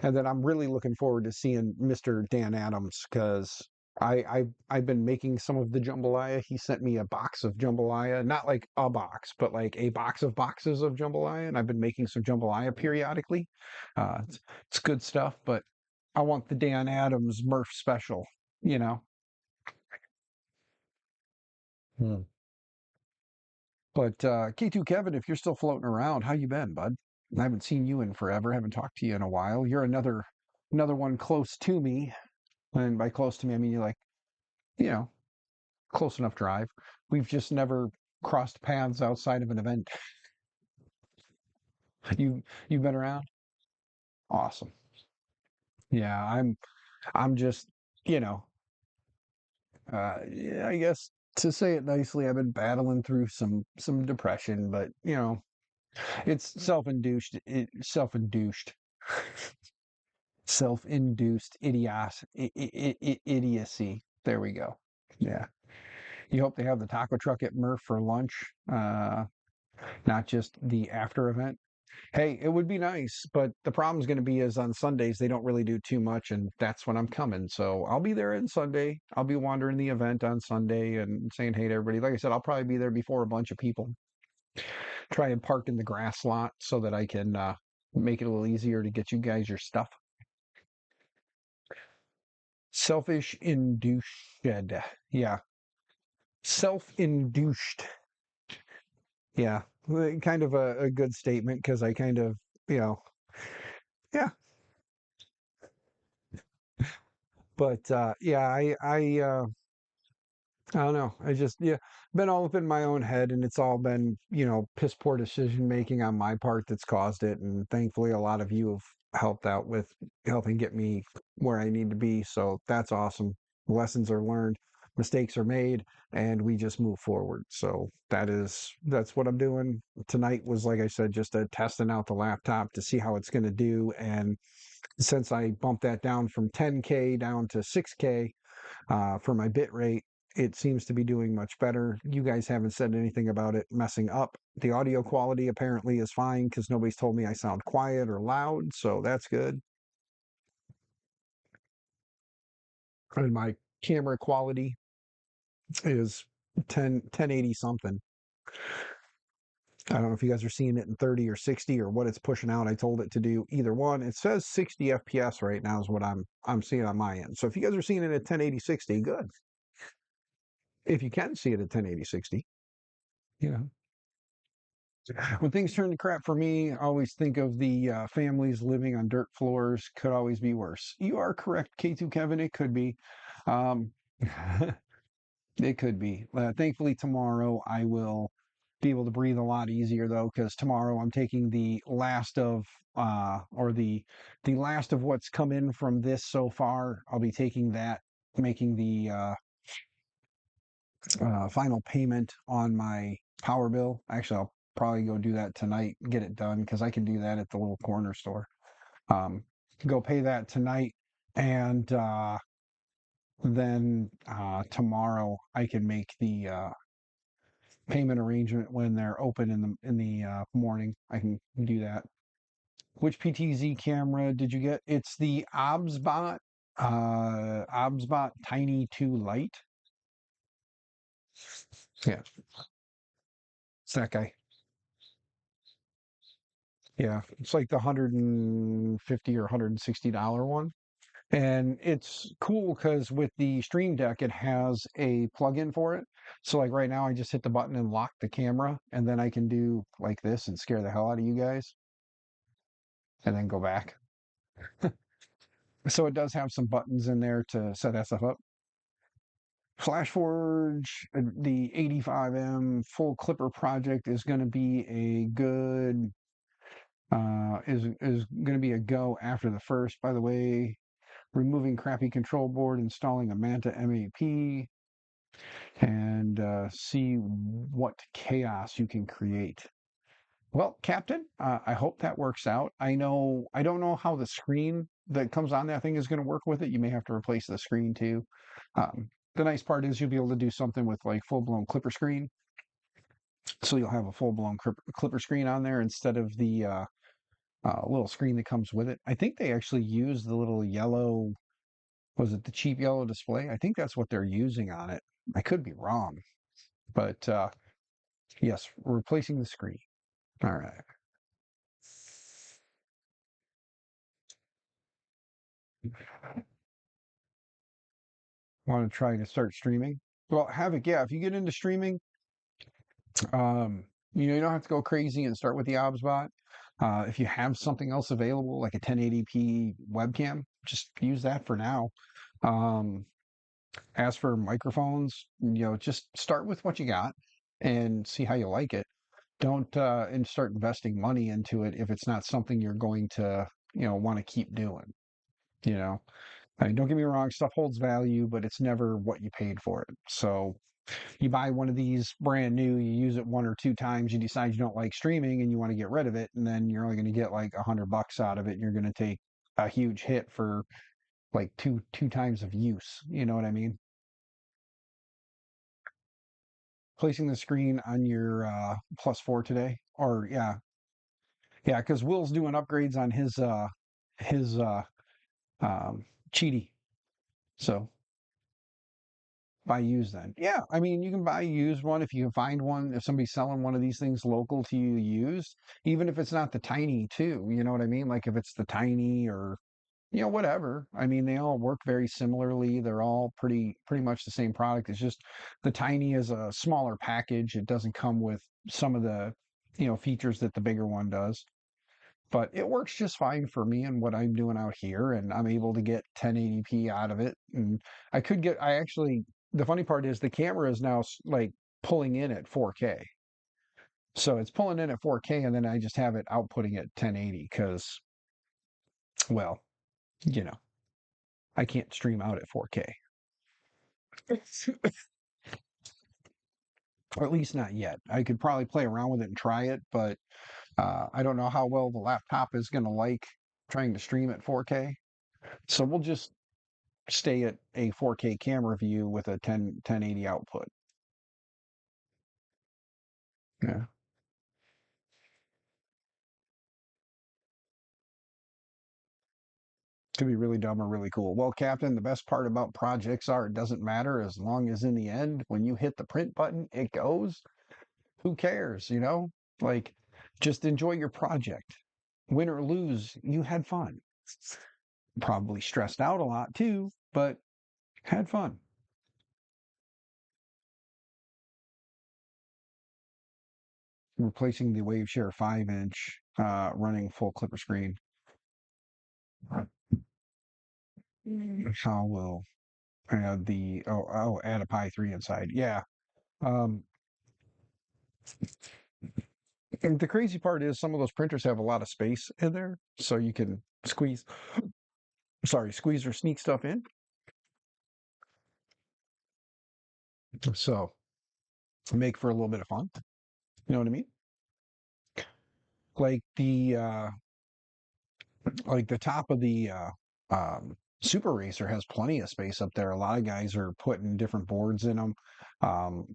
And then I'm really looking forward to seeing Mr. Dan Adams because I've been making some of the jambalaya. He sent me a box of jambalaya, not like a box, but like a box of boxes of jambalaya, and I've been making some jambalaya periodically. It's good stuff, but I want the Dan Adams Murph special, you know. Hmm. But K2 Kevin, if you're still floating around, how you been, bud? I haven't seen you in forever. Haven't talked to you in a while. You're another one close to me. And by close to me, I mean you're like, you know, close enough drive. We've just never crossed paths outside of an event. You've been around? Awesome. Yeah, I'm just, you know, yeah, I guess to say it nicely, I've been battling through some depression, but it's self-induced idiocy. There we go. Yeah. You hope they have the taco truck at Murph for lunch, not just the after event. Hey, it would be nice, but the problem's going to be is on Sundays they don't really do too much, and that's when I'm coming. So I'll be there on Sunday. I'll be wandering the event on Sunday and saying hey to everybody. Like I said, I'll probably be there before a bunch of people. Try and park in the grass lot so that I can make it a little easier to get you guys your stuff. Selfish induced. Yeah. Self-induced. Yeah. Kind of a good statement because I kind of, you know, yeah. But yeah, I don't know. I just, yeah, been all up in my own head, and it's all been, piss poor decision making on my part that's caused it. And thankfully, a lot of you have helped out with helping get me where I need to be. So that's awesome. Lessons are learned, mistakes are made, and we just move forward. So that's what I'm doing. Tonight was, like I said, just a testing out the laptop to see how it's going to do. And since I bumped that down from 10K down to 6K, for my bit rate, it seems to be doing much better. You guys haven't said anything about it messing up. The audio quality apparently is fine because nobody's told me I sound quiet or loud, so that's good. and my camera quality is 1080 something. I don't know if you guys are seeing it in 30 or 60 or what it's pushing out. I told it to do either one. It says 60 FPS right now is what I'm seeing on my end. So if you guys are seeing it at 1080 60, good. If you can see it at 1080 60, you know. When things turn to crap for me, I always think of the families living on dirt floors. Could always be worse. You are correct, K2 Kevin. It could be. Um, it could be. Thankfully, tomorrow I will be able to breathe a lot easier though, because tomorrow I'm taking the last of or the last of what's come in from this so far. I'll be taking that, making the final payment on my power bill. Actually, I'll probably go do that tonight, get it done because I can do that at the little corner store. Um, go pay that tonight, and then tomorrow I can make the payment arrangement when they're open in the morning. I can do that. Which PTZ camera did you get? It's the Obsbot Tiny 2 Lite. Yeah, it's that guy. Yeah, it's like the 150 or $160 one. And it's cool because with the Stream Deck, it has a plug-in for it. So like right now, I just hit the button and lock the camera, and then I can do like this and scare the hell out of you guys, and then go back. So it does have some buttons in there to set that stuff up. FlashForge, the 85M full clipper project is going to be a good is going to be a go after the first. By the way, removing crappy control board, installing a Manta MAP, and see what chaos you can create. Well, Captain, I hope that works out. I don't know how the screen that comes on that thing is going to work with it. You may have to replace the screen too. The nice part is you'll be able to do something with like full blown clipper screen. So you'll have a full blown clipper screen on there instead of the little screen that comes with it. I think they actually use the little yellow, was it the cheap yellow display? I think that's what they're using on it. I could be wrong, but yes, replacing the screen. All right. Want to try to start streaming? Well, Havoc, yeah, if you get into streaming, you don't have to go crazy and start with the OBSBot. If you have something else available, like a 1080p webcam, just use that for now. Um, as for microphones, just start with what you got and see how you like it. Don't and start investing money into it if it's not something you're going to, want to keep doing. You know, I mean, don't get me wrong, stuff holds value, but it's never what you paid for it. So you buy one of these brand new, you use it one or two times, you decide you don't like streaming and you want to get rid of it, and then you're only going to get like $100 out of it, and you're going to take a huge hit for like two times of use. You know what I mean? Placing the screen on your plus four today, or yeah, because Will's doing upgrades on his cheaty. So buy used then. Yeah, I mean, you can buy a used one if you can find one. If somebody's selling one of these things local to you used, even if it's not the tiny too, you know what I mean? Like if it's the tiny or whatever. I mean, they all work very similarly. They're all pretty much the same product. It's just the tiny is a smaller package. It doesn't come with some of the features that the bigger one does. But it works just fine for me and what I'm doing out here, and I'm able to get 1080p out of it. And I actually, the funny part is the camera is now like pulling in at 4K. So it's pulling in at 4K, and then I just have it outputting at 1080 because, well, you know, I can't stream out at 4K, or at least not yet. I could probably play around with it and try it, but I don't know how well the laptop is going to like trying to stream at 4K. So we'll just stay at a 4K camera view with a 1080 output. Yeah. Could be really dumb or really cool. Well, Captain, the best part about projects are it doesn't matter as long as in the end, when you hit the print button, it goes. Who cares, you know? Like, just enjoy your project. Win or lose, you had fun. Probably stressed out a lot too, but had fun. Replacing the Waveshare 5-inch running full clipper screen. How will add the add a Pi 3 inside? Yeah. Um, and the crazy part is some of those printers have a lot of space in there, so you can squeeze or sneak stuff in. So make for a little bit of fun. You know what I mean? Like the top of the Super Racer has plenty of space up there. A lot of guys are putting different boards in them. Um,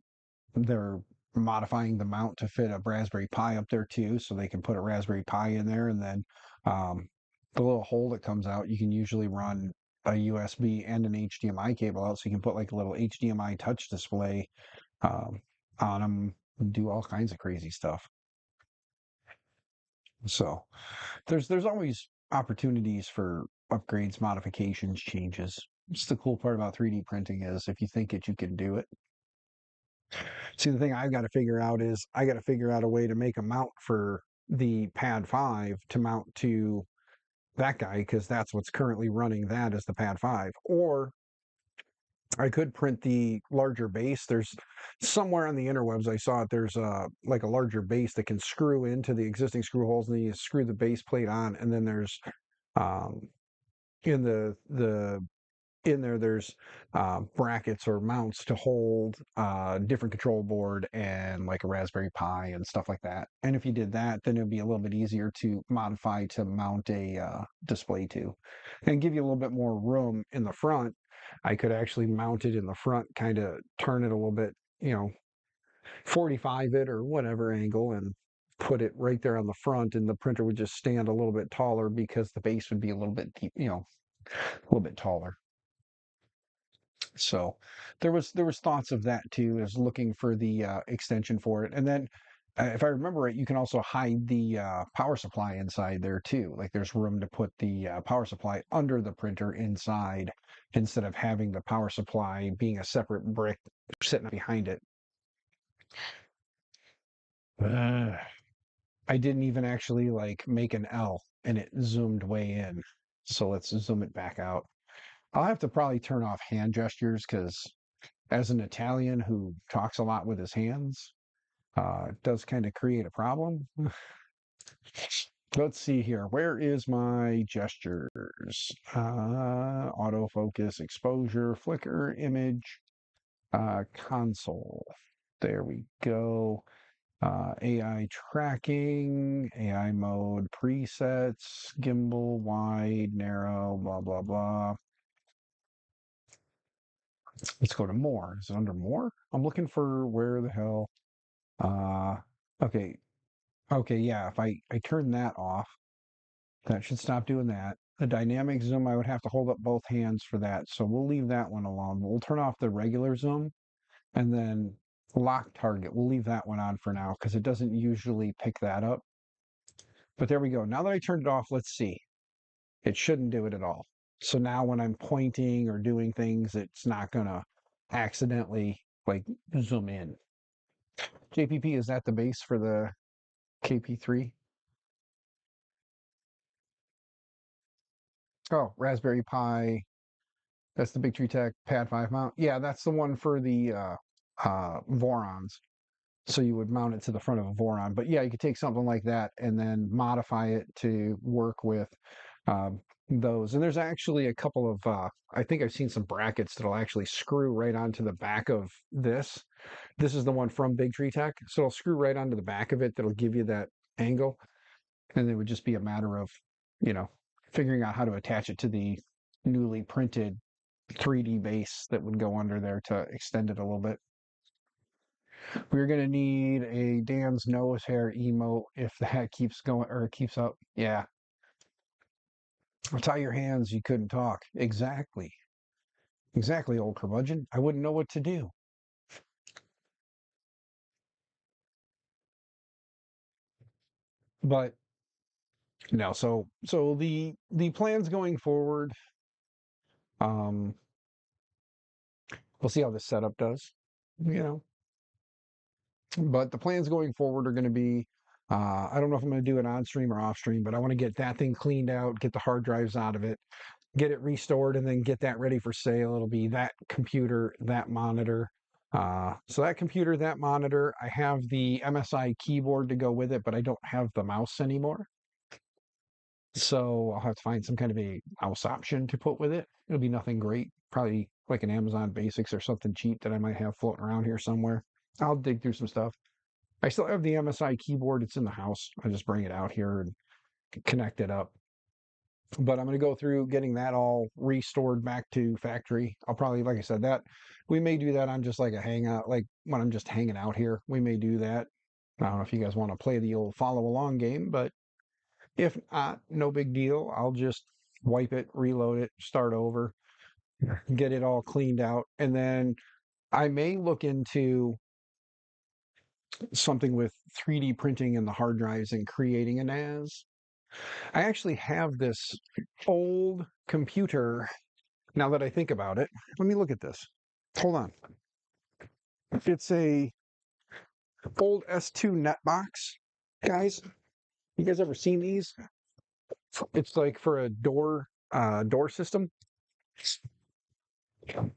they're modifying the mount to fit a Raspberry Pi up there too, so they can put a Raspberry Pi in there, and then um, the little hole that comes out, you can usually run a USB and an HDMI cable out, so you can put like a little HDMI touch display um, on them, do all kinds of crazy stuff. So there's always opportunities for upgrades, modifications, changes. It's the cool part about 3D printing is if you think it, you can do it. See, the thing I've got to figure out is I got to figure out a way to make a mount for the Pad 5 to mount to that guy because that's what's currently running that as the Pad 5. Or I could print the larger base. There's somewhere on the interwebs I saw it. There's like a larger base that can screw into the existing screw holes, and then you screw the base plate on, and then there's um, in the in there there's brackets or mounts to hold different control board and like a Raspberry Pi and stuff like that. And if you did that, then it'd be a little bit easier to modify to mount a display to and give you a little bit more room in the front. I could actually mount it in the front, kind of turn it a little bit, 45 it or whatever angle, and put it right there on the front, and the printer would just stand a little bit taller because the base would be a little bit deep, a little bit taller. So there was thoughts of that too, as looking for the extension for it. And then if I remember right, you can also hide the power supply inside there too. Like there's room to put the power supply under the printer inside instead of having the power supply being a separate brick sitting behind it. Uh, I didn't even actually like make an L and it zoomed way in. So let's zoom it back out. I'll have to probably turn off hand gestures because as an Italian who talks a lot with his hands, it does kind of create a problem. Let's see here. Where is my gestures? Autofocus, exposure, flicker, image, console. There we go. AI tracking, AI mode, presets, gimbal, wide, narrow, blah, blah, blah. Let's go to more. Is it under more? I'm looking for where the hell. Uh, okay. Okay. Yeah. If I turn that off, that should stop doing that. The dynamic zoom, I would have to hold up both hands for that. So we'll leave that one alone. We'll turn off the regular zoom and then lock target. We'll leave that one on for now because it doesn't usually pick that up. But there we go. Now that I turned it off, let's see. It shouldn't do it at all. So now when I'm pointing or doing things, it's not going to accidentally like zoom in. JPP, is that the base for the KP3? Oh, Raspberry Pi. That's the Big Tree Tech Pad 5 mount. Yeah, that's the one for the Vorons. So you would mount it to the front of a Voron. But yeah, you could take something like that and then modify it to work with um, those. And there's actually a couple of, I think I've seen some brackets that'll actually screw right onto the back of this. This is the one from Big Tree Tech. So it'll screw right onto the back of it that'll give you that angle. And it would just be a matter of, you know, figuring out how to attach it to the newly printed 3D base that would go under there to extend it a little bit. We're gonna need a Dan's nose hair emote if that keeps going or keeps up. Yeah. Tie your hands, you couldn't talk. Exactly. Exactly, old curmudgeon. I wouldn't know what to do. But no, so the plans going forward, um, we'll see how this setup does. You know, but the plans going forward are going to be, I don't know if I'm going to do it on stream or off stream, but I want to get that thing cleaned out, get the hard drives out of it, get it restored, and then get that ready for sale. It'll be that computer, that monitor. So that computer, that monitor, I have the MSI keyboard to go with it, but I don't have the mouse anymore. So I'll have to find some kind of a mouse option to put with it. It'll be nothing great, probably like an Amazon Basics or something cheap that I might have floating around here somewhere. I'll dig through some stuff. I still have the MSI keyboard. It's in the house. I just bring it out here and connect it up. But I'm going to go through getting that all restored back to factory. I'll probably, like I said, that we may do that on just like a hangout, like when I'm just hanging out here. We may do that. I don't know if you guys want to play the old follow along game, but if not, no big deal. I'll just wipe it, reload it, start over, get it all cleaned out. And then I may look into something with 3D printing in the hard drives and creating a NAS. I actually have this old computer now that I think about it. Let me look at this. Hold on. It's a old S2 netbox. Guys, you guys ever seen these? It's like for a door system.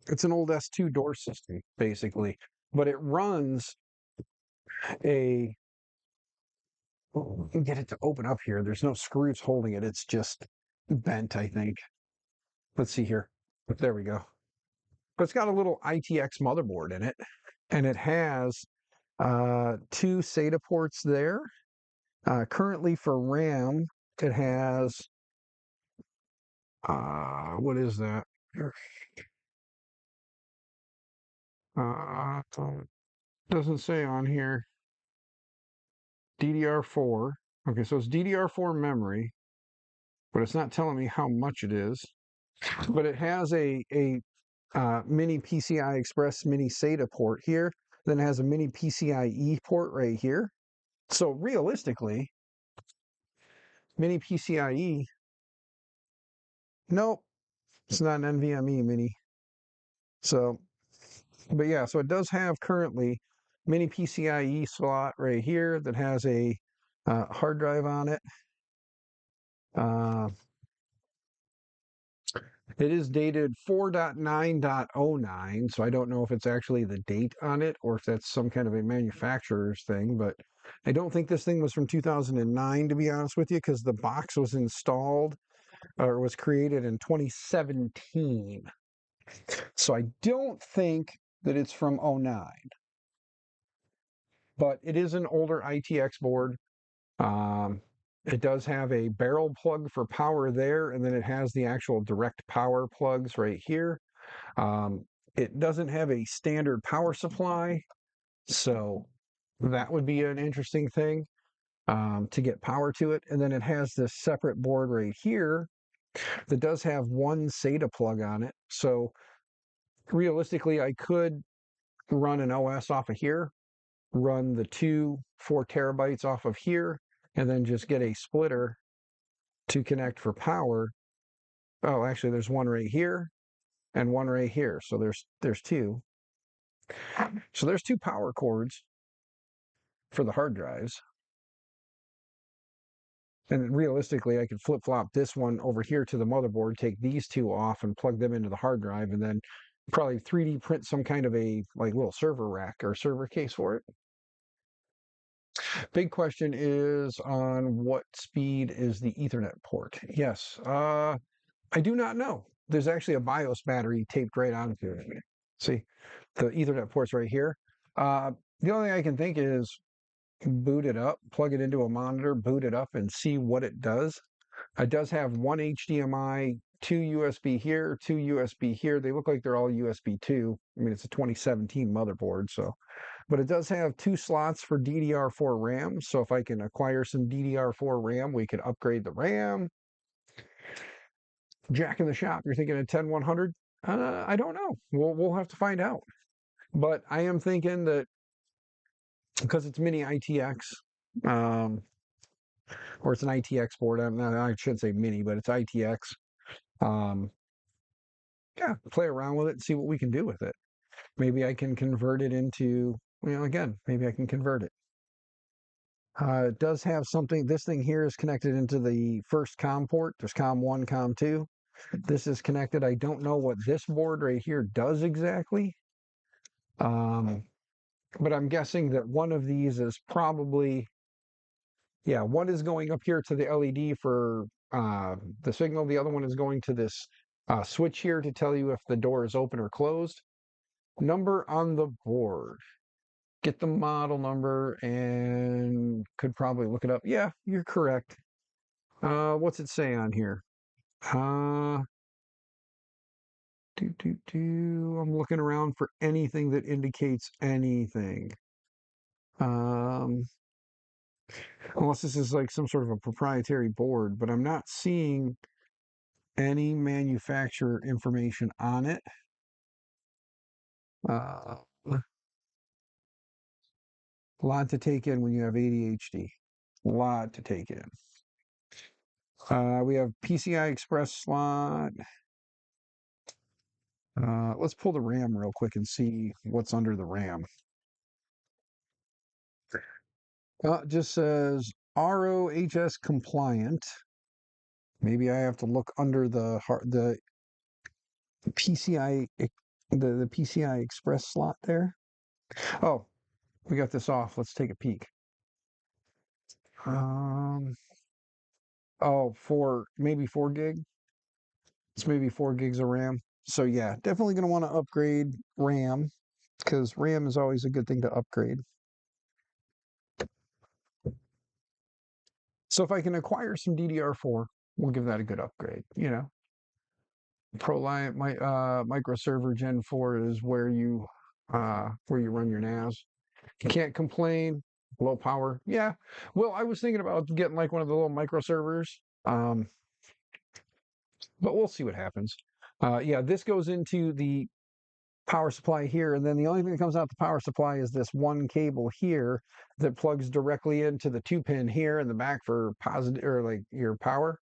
It's an old S2 door system, basically. But it runs a get it to open up here. There's no screws holding it. It's just bent, I think. Let's see here. There we go. But it's got a little ITX motherboard in it, and it has two SATA ports there. Currently for RAM, it has what is that? Uh, doesn't say on here. DDR4. Okay, so it's DDR4 memory, but it's not telling me how much it is. But it has a mini PCI Express mini SATA port here. Then it has a mini PCIe port right here. So realistically, mini PCIe, nope, it's not an NVMe mini. So, but yeah, so it does have currently mini PCIe slot right here that has a hard drive on it. Uh, it is dated 4.9.09, so I don't know if it's actually the date on it or if that's some kind of a manufacturer's thing, but I don't think this thing was from 2009, to be honest with you, because the box was installed or was created in 2017. So I don't think that it's from '09, but it is an older ITX board. Um, it does have a barrel plug for power there, and then it has the actual direct power plugs right here. Um, it doesn't have a standard power supply, so that would be an interesting thing to get power to it. And then it has this separate board right here that does have one SATA plug on it. So realistically, I could run an OS off of here, run the two 4 terabytes off of here, and then just get a splitter to connect for power. Oh, actually, there's one right here and one right here. So there's two. So there's two power cords for the hard drives. And realistically, I could flip flop this one over here to the motherboard, take these two off and plug them into the hard drive, and then probably 3D print some kind of a like little server rack or server case for it. Big question is on what speed is the Ethernet port? Yes, I do not know. There's actually a BIOS battery taped right onto it. See, the Ethernet port's right here. The only thing I can think is boot it up, plug it into a monitor, boot it up, and see what it does. It does have one HDMI, two USB here, two USB here. They look like they're all USB 2. I mean, it's a 2017 motherboard, so. But it does have two slots for DDR4 RAM. So if I can acquire some DDR4 RAM, we could upgrade the RAM. Jack in the shop, you're thinking a 10100? I don't know. We'll have to find out. But I am thinking that because it's mini ITX, um, or it's an ITX board. I shouldn't say mini, but it's ITX. Um, yeah, play around with it and see what we can do with it. Maybe I can convert it into, again, maybe I can convert it. It does have something. This thing here is connected into the first COM port. There's COM 1, COM 2. This is connected. I don't know what this board right here does exactly. Um, but I'm guessing that one of these is probably, yeah, one is going up here to the LED for the signal. The other one is going to this switch here to tell you if the door is open or closed. Number on the board. Get the model number and could probably look it up. Yeah, you're correct. What's it say on here? Uh, I'm looking around for anything that indicates anything. Um, unless this is like some sort of a proprietary board, but I'm not seeing any manufacturer information on it. A lot to take in when you have ADHD. A lot to take in. We have PCI Express slot. Let's pull the RAM real quick and see what's under the RAM. It just says ROHS compliant. Maybe I have to look under the PCI the PCI Express slot there. Oh, we got this off. Let's take a peek. Oh, maybe 4 gig. It's maybe 4 gigs of RAM. So yeah, definitely going to want to upgrade RAM because RAM is always a good thing to upgrade. So if I can acquire some DDR4, we'll give that a good upgrade. ProLiant micro server Gen 4 is where you run your NAS. You can't complain. Low power. Yeah. Well, I was thinking about getting like one of the little micro servers. But we'll see what happens. Yeah, this goes into the power supply here, and then the only thing that comes out the power supply is this one cable here that plugs directly into the 2-pin here in the back for positive or like your power.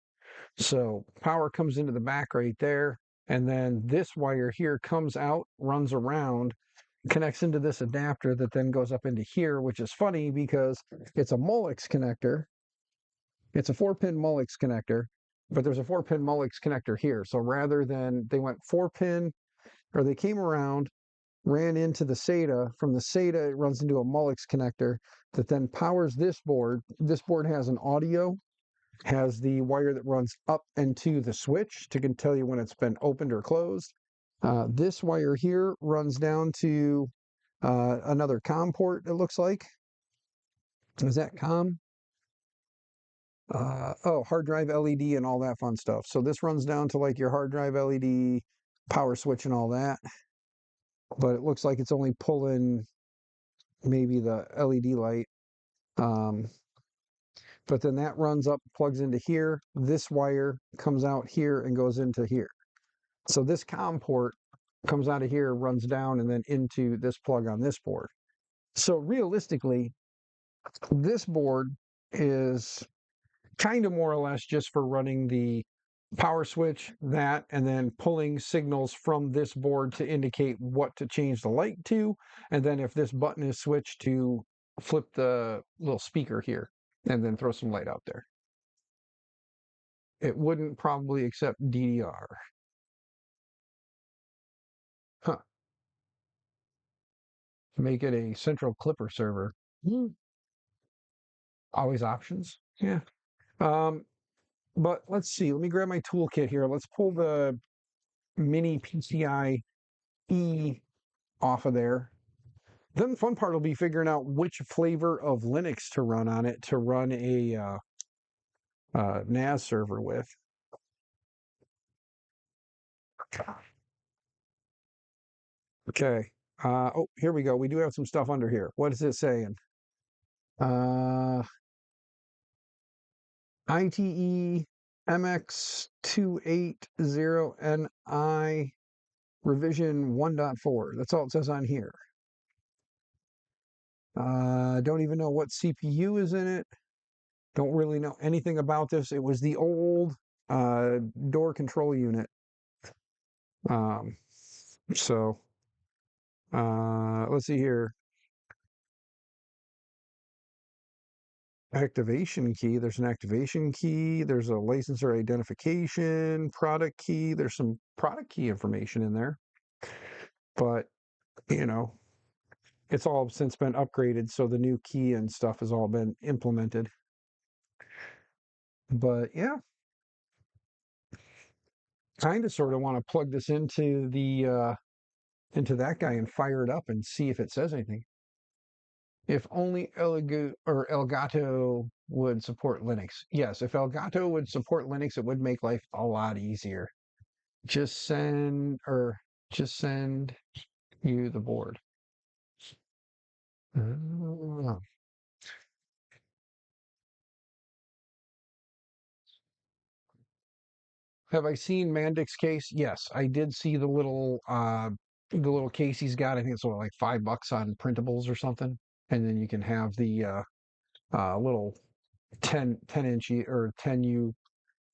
So power comes into the back right there, and then this wire here comes out, runs around, connects into this adapter that then goes up into here, which is funny because it's a Molex connector. It's a 4-pin Molex connector, but there's a 4-pin Molex connector here. So rather than they went 4-pin, or they came around, ran into the SATA. From the SATA, it runs into a Molex connector that then powers this board. This board has an audio, has the wire that runs up and to the switch to can tell you when it's been opened or closed. This wire here runs down to another COM port, it looks like. Is that COM? Hard drive LED and all that fun stuff. So this runs down to like your hard drive LED, power switch and all that. But it looks like it's only pulling maybe the LED light. But then that runs up, plugs into here. This wire comes out here and goes into here. So this COM port comes out of here, runs down, and then into this plug on this board. So realistically, this board is kind of more or less just for running the power switch, that, and then pulling signals from this board to indicate what to change the light to. And then if this button is switched to flip the little speaker here and then throw some light out there. It wouldn't probably accept DDR. Huh. Make it a central clipper server. Always options. Yeah. Um, but let's see. Let me grab my toolkit here. Let's pull the mini PCI E off of there. Then the fun part will be figuring out which flavor of Linux to run on it to run a NAS server with. Okay. Oh, here we go. We do have some stuff under here. What is it saying? ITE MX280NI revision 1.4. That's all it says on here. Don't even know what CPU is in it. Don't really know anything about this. It was the old door control unit. Um, so let's see here. Activation key. There's an activation key. There's a licensor identification, product key. There's some product key information in there. But, you know, it's all since been upgraded, so the new key and stuff has all been implemented. But yeah, kind of sort of want to plug this into that guy and fire it up and see if it says anything. If only Elgato would support Linux. Yes, if Elgato would support Linux, it would make life a lot easier. Just send you the board. Ah. Have I seen Mandic's case? Yes, I did see the little case he's got. I think it's like $5 on printables or something. And then you can have the little 10 inch or 10U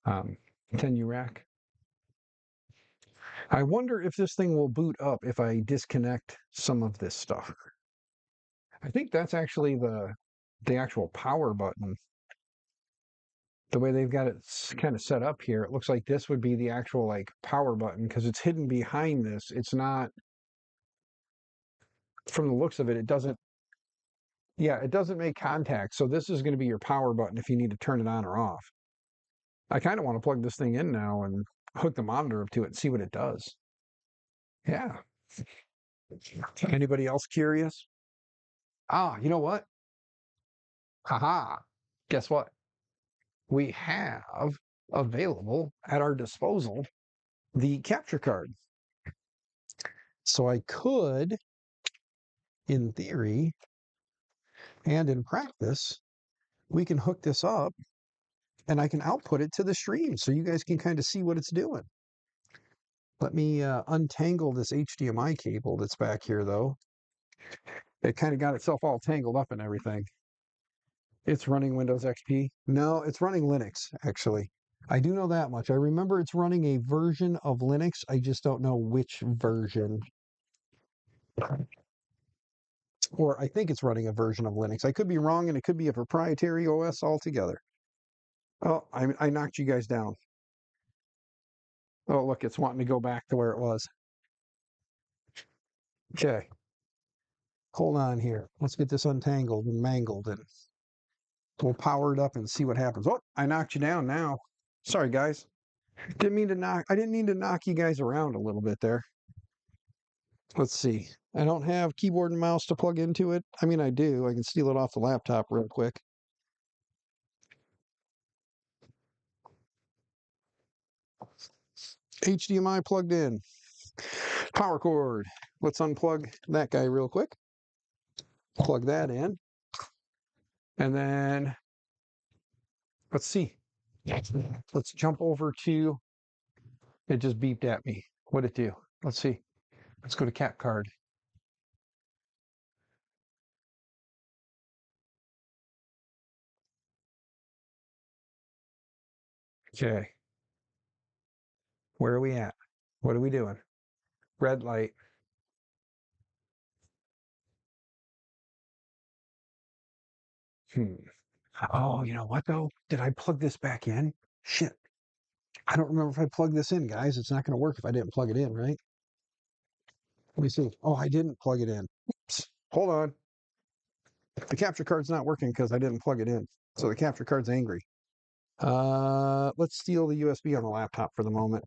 um 10U rack. I wonder if this thing will boot up if I disconnect some of this stuff. I think that's actually the actual power button. The way they've got it kind of set up here, it looks like this would be the actual like power button because it's hidden behind this. It's not, from the looks of it, it doesn't, yeah, it doesn't make contact. So this is going to be your power button if you need to turn it on or off. I kind of want to plug this thing in now and hook the monitor up to it and see what it does. Yeah. Anybody else curious? Ah, you know what? Haha. Guess what? We have available at our disposal the capture card. So I could, in theory and in practice, we can hook this up and I can output it to the stream so you guys can kind of see what it's doing. Let me untangle this HDMI cable that's back here, though. It kind of got itself all tangled up and everything. It's running Windows XP. No, it's running Linux, actually. I do know that much. I remember it's running a version of Linux. I just don't know which version. Or I think it's running a version of Linux. I could be wrong, and it could be a proprietary OS altogether. Oh, I knocked you guys down. Oh, look, it's wanting to go back to where it was. Okay, hold on here. Let's get this untangled and mangled, and we'll power it up and see what happens. Oh, I knocked you down now. Sorry, guys. I didn't mean to knock you guys around a little bit there. Let's see. I don't have keyboard and mouse to plug into it. I mean, I do. I can steal it off the laptop real quick. HDMI plugged in. Power cord. Let's unplug that guy real quick. Plug that in. And then let's see. Let's jump over to, it just beeped at me. What'd it do? Let's see. Let's go to cap card. Okay. Where are we at? What are we doing? Red light. Hmm. Oh, you know what though? Did I plug this back in? Shit. I don't remember if I plugged this in, guys. It's not going to work if I didn't plug it in, right? Let me see. Oh, I didn't plug it in. Oops. Hold on. The capture card's not working because I didn't plug it in. So the capture card's angry. Let's steal the USB on the laptop for the moment.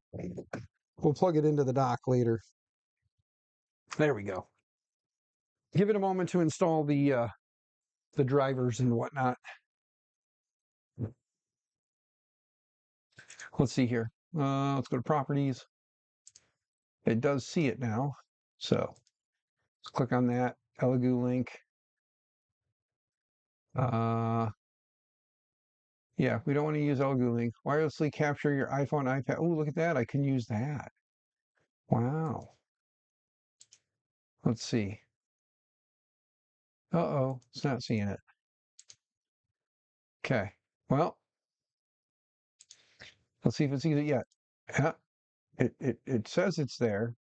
We'll plug it into the dock later. There we go. Give it a moment to install the drivers and whatnot. Let's see here. Let's go to properties. It does see it now. So let's click on that Elegoo link. Yeah, we don't want to use Link. Wirelessly capture your iPhone, iPad. Oh, look at that. I can use that. Wow. Let's see. Uh-oh, it's not seeing it. Okay. Well, let's see if it sees it yet. Yeah, it says it's there.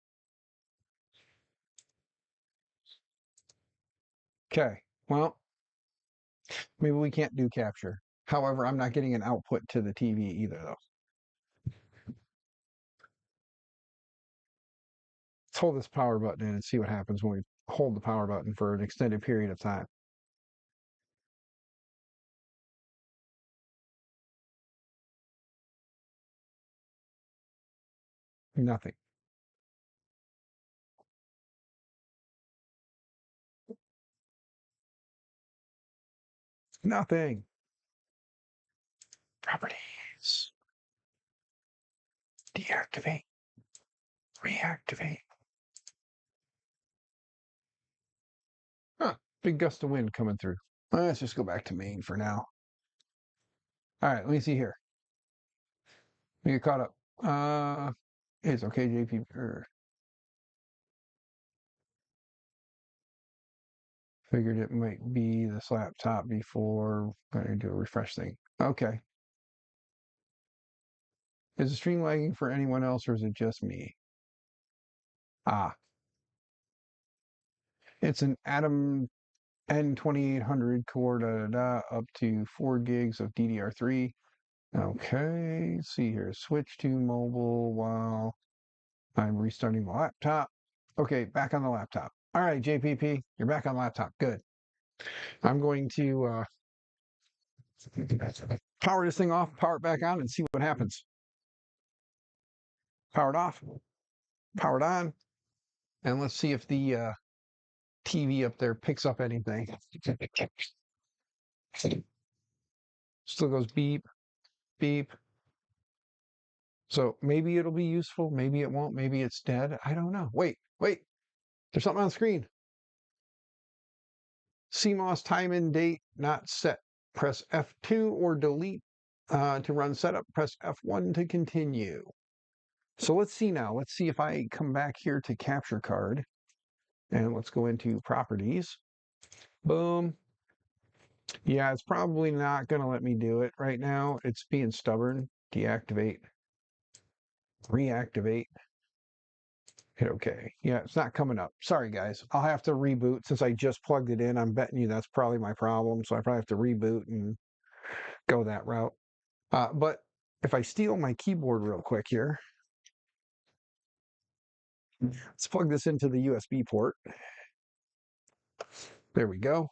Okay. Well, maybe we can't do capture. However, I'm not getting an output to the TV either, though. Let's hold this power button in and see what happens when we hold the power button for an extended period of time. Nothing. Nothing. Properties. Deactivate. Reactivate. Huh. Big gust of wind coming through. Let's just go back to Maine for now. All right, let me see here. Let me get caught up. It's okay, JP. Figured it might be this laptop before I do a refresh thing. Okay. Is the stream lagging for anyone else or is it just me? Ah, it's an Atom N2800 core up to 4 gigs of DDR3. Okay, let's see here. Switch to mobile while I'm restarting the laptop. Okay, back on the laptop. All right, JPP, you're back on laptop. Good. I'm going to power this thing off, power it back on, and see what happens. Powered off, powered on, and let's see if the TV up there picks up anything. Still goes beep, beep. So maybe it'll be useful, maybe it won't, maybe it's dead. I don't know. Wait, there's something on the screen. CMOS time and date not set. Press F2 or delete to run setup. Press F1 to continue. So let's see now. Let's see if I come back here to capture card and let's go into properties. Boom. Yeah, it's probably not going to let me do it right now. It's being stubborn. Deactivate, reactivate. Hit OK. Yeah, it's not coming up. Sorry, guys. I'll have to reboot since I just plugged it in. I'm betting you that's probably my problem. So I probably have to reboot and go that route. But if I steal my keyboard real quick here, let's plug this into the USB port. There we go.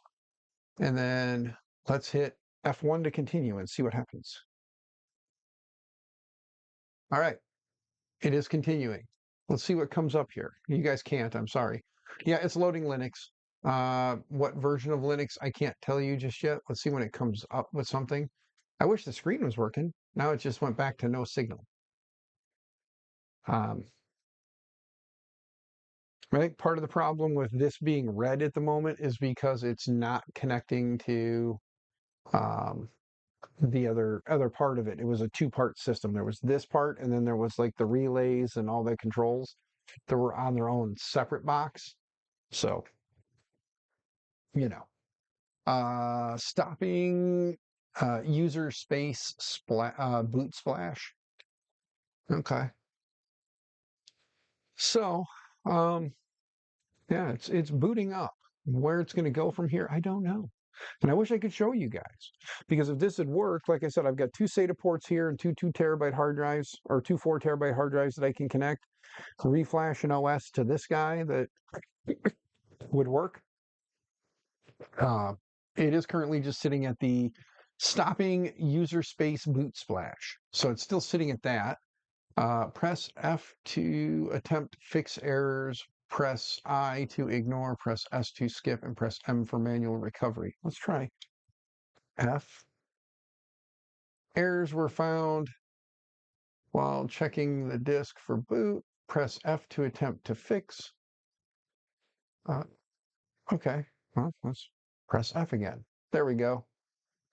And then let's hit F1 to continue and see what happens. All right. It is continuing. Let's see what comes up here. You guys can't. I'm sorry. Yeah, it's loading Linux. What version of Linux? I can't tell you just yet. Let's see when it comes up with something. I wish the screen was working. Now it just went back to no signal. I think part of the problem with this being red at the moment is because it's not connecting to um, the other part of it. It was a two-part system. There was this part, and then there was like the relays and all the controls that were on their own separate box. So, you know, stopping user space boot splash. Okay. So, um, yeah, it's booting up. Where it's going to go from here, I don't know. And I wish I could show you guys because if this had worked, like I said, I've got two SATA ports here and two 2 terabyte hard drives or two 4 terabyte hard drives that I can connect, reflash an OS to this guy that would work. Uh, it is currently just sitting at the stopping user space boot splash. So it's still sitting at that. Press F to attempt fix errors. Press I to ignore. Press S to skip. And press M for manual recovery. Let's try F. Errors were found while checking the disk for boot. Press F to attempt to fix. Uh, okay, well, let's press F again. There we go.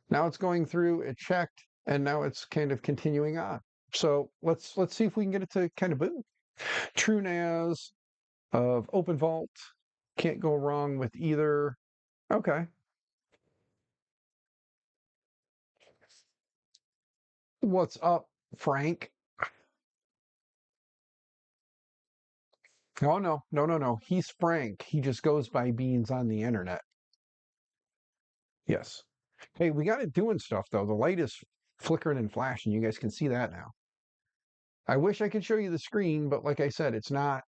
Now it's going through. It checked. and now it's kind of continuing on. So let's see if we can get it to kind of boot. TrueNAS of OpenVault. Can't go wrong with either. Okay. What's up, Frank? Oh no, no, no, no. He's Frank. He just goes by Beans on the internet. Yes. Hey, we got it doing stuff though. The light is flickering and flashing. You guys can see that now. I wish I could show you the screen, but like I said, it's not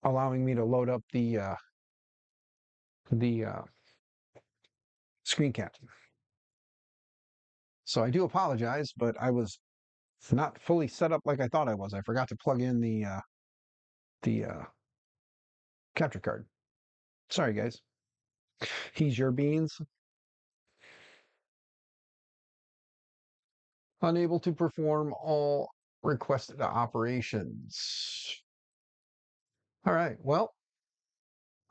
allowing me to load up the screen cap. So I do apologize, but I was not fully set up like I thought I was. I forgot to plug in the capture card. Sorry, guys. He's your Beans. Unable to perform all requested operations. All right. Well,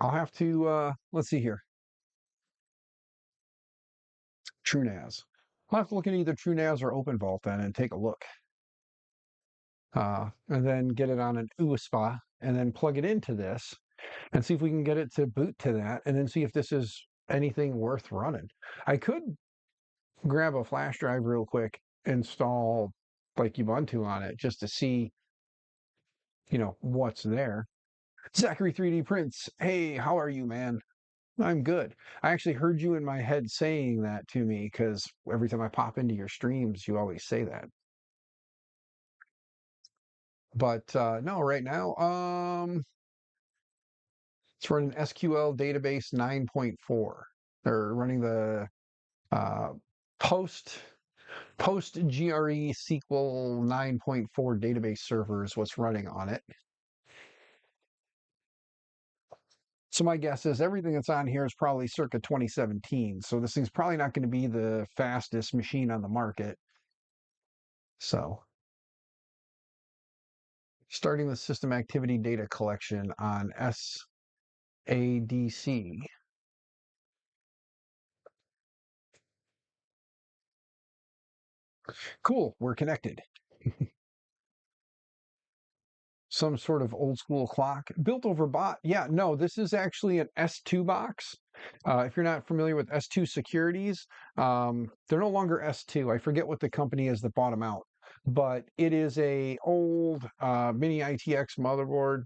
I'll have to let's see here. TrueNAS. I'll have to look at either TrueNAS or OpenVault then and take a look. And then get it on an USPA and then plug it into this and see if we can get it to boot to that and then see if this is anything worth running. I could grab a flash drive real quick, install like Ubuntu on it just to see, what's there. Zachary 3D Prints, hey, how are you, man? I'm good. I actually heard you in my head saying that to me because every time I pop into your streams, you always say that. But no, right now, it's running SQL database 9.4. They're running the uh, post post GRE SQL 9.4 database server is what's running on it. So my guess is everything that's on here is probably circa 2017. So this thing's probably not going to be the fastest machine on the market. So starting the system activity data collection on SADC. Cool, we're connected. Some sort of old school clock built over bot. Yeah, no, this is actually an S2 box. If you're not familiar with S2 securities, they're no longer S2. I forget what the company is that bought them out, but it is a old mini ITX motherboard.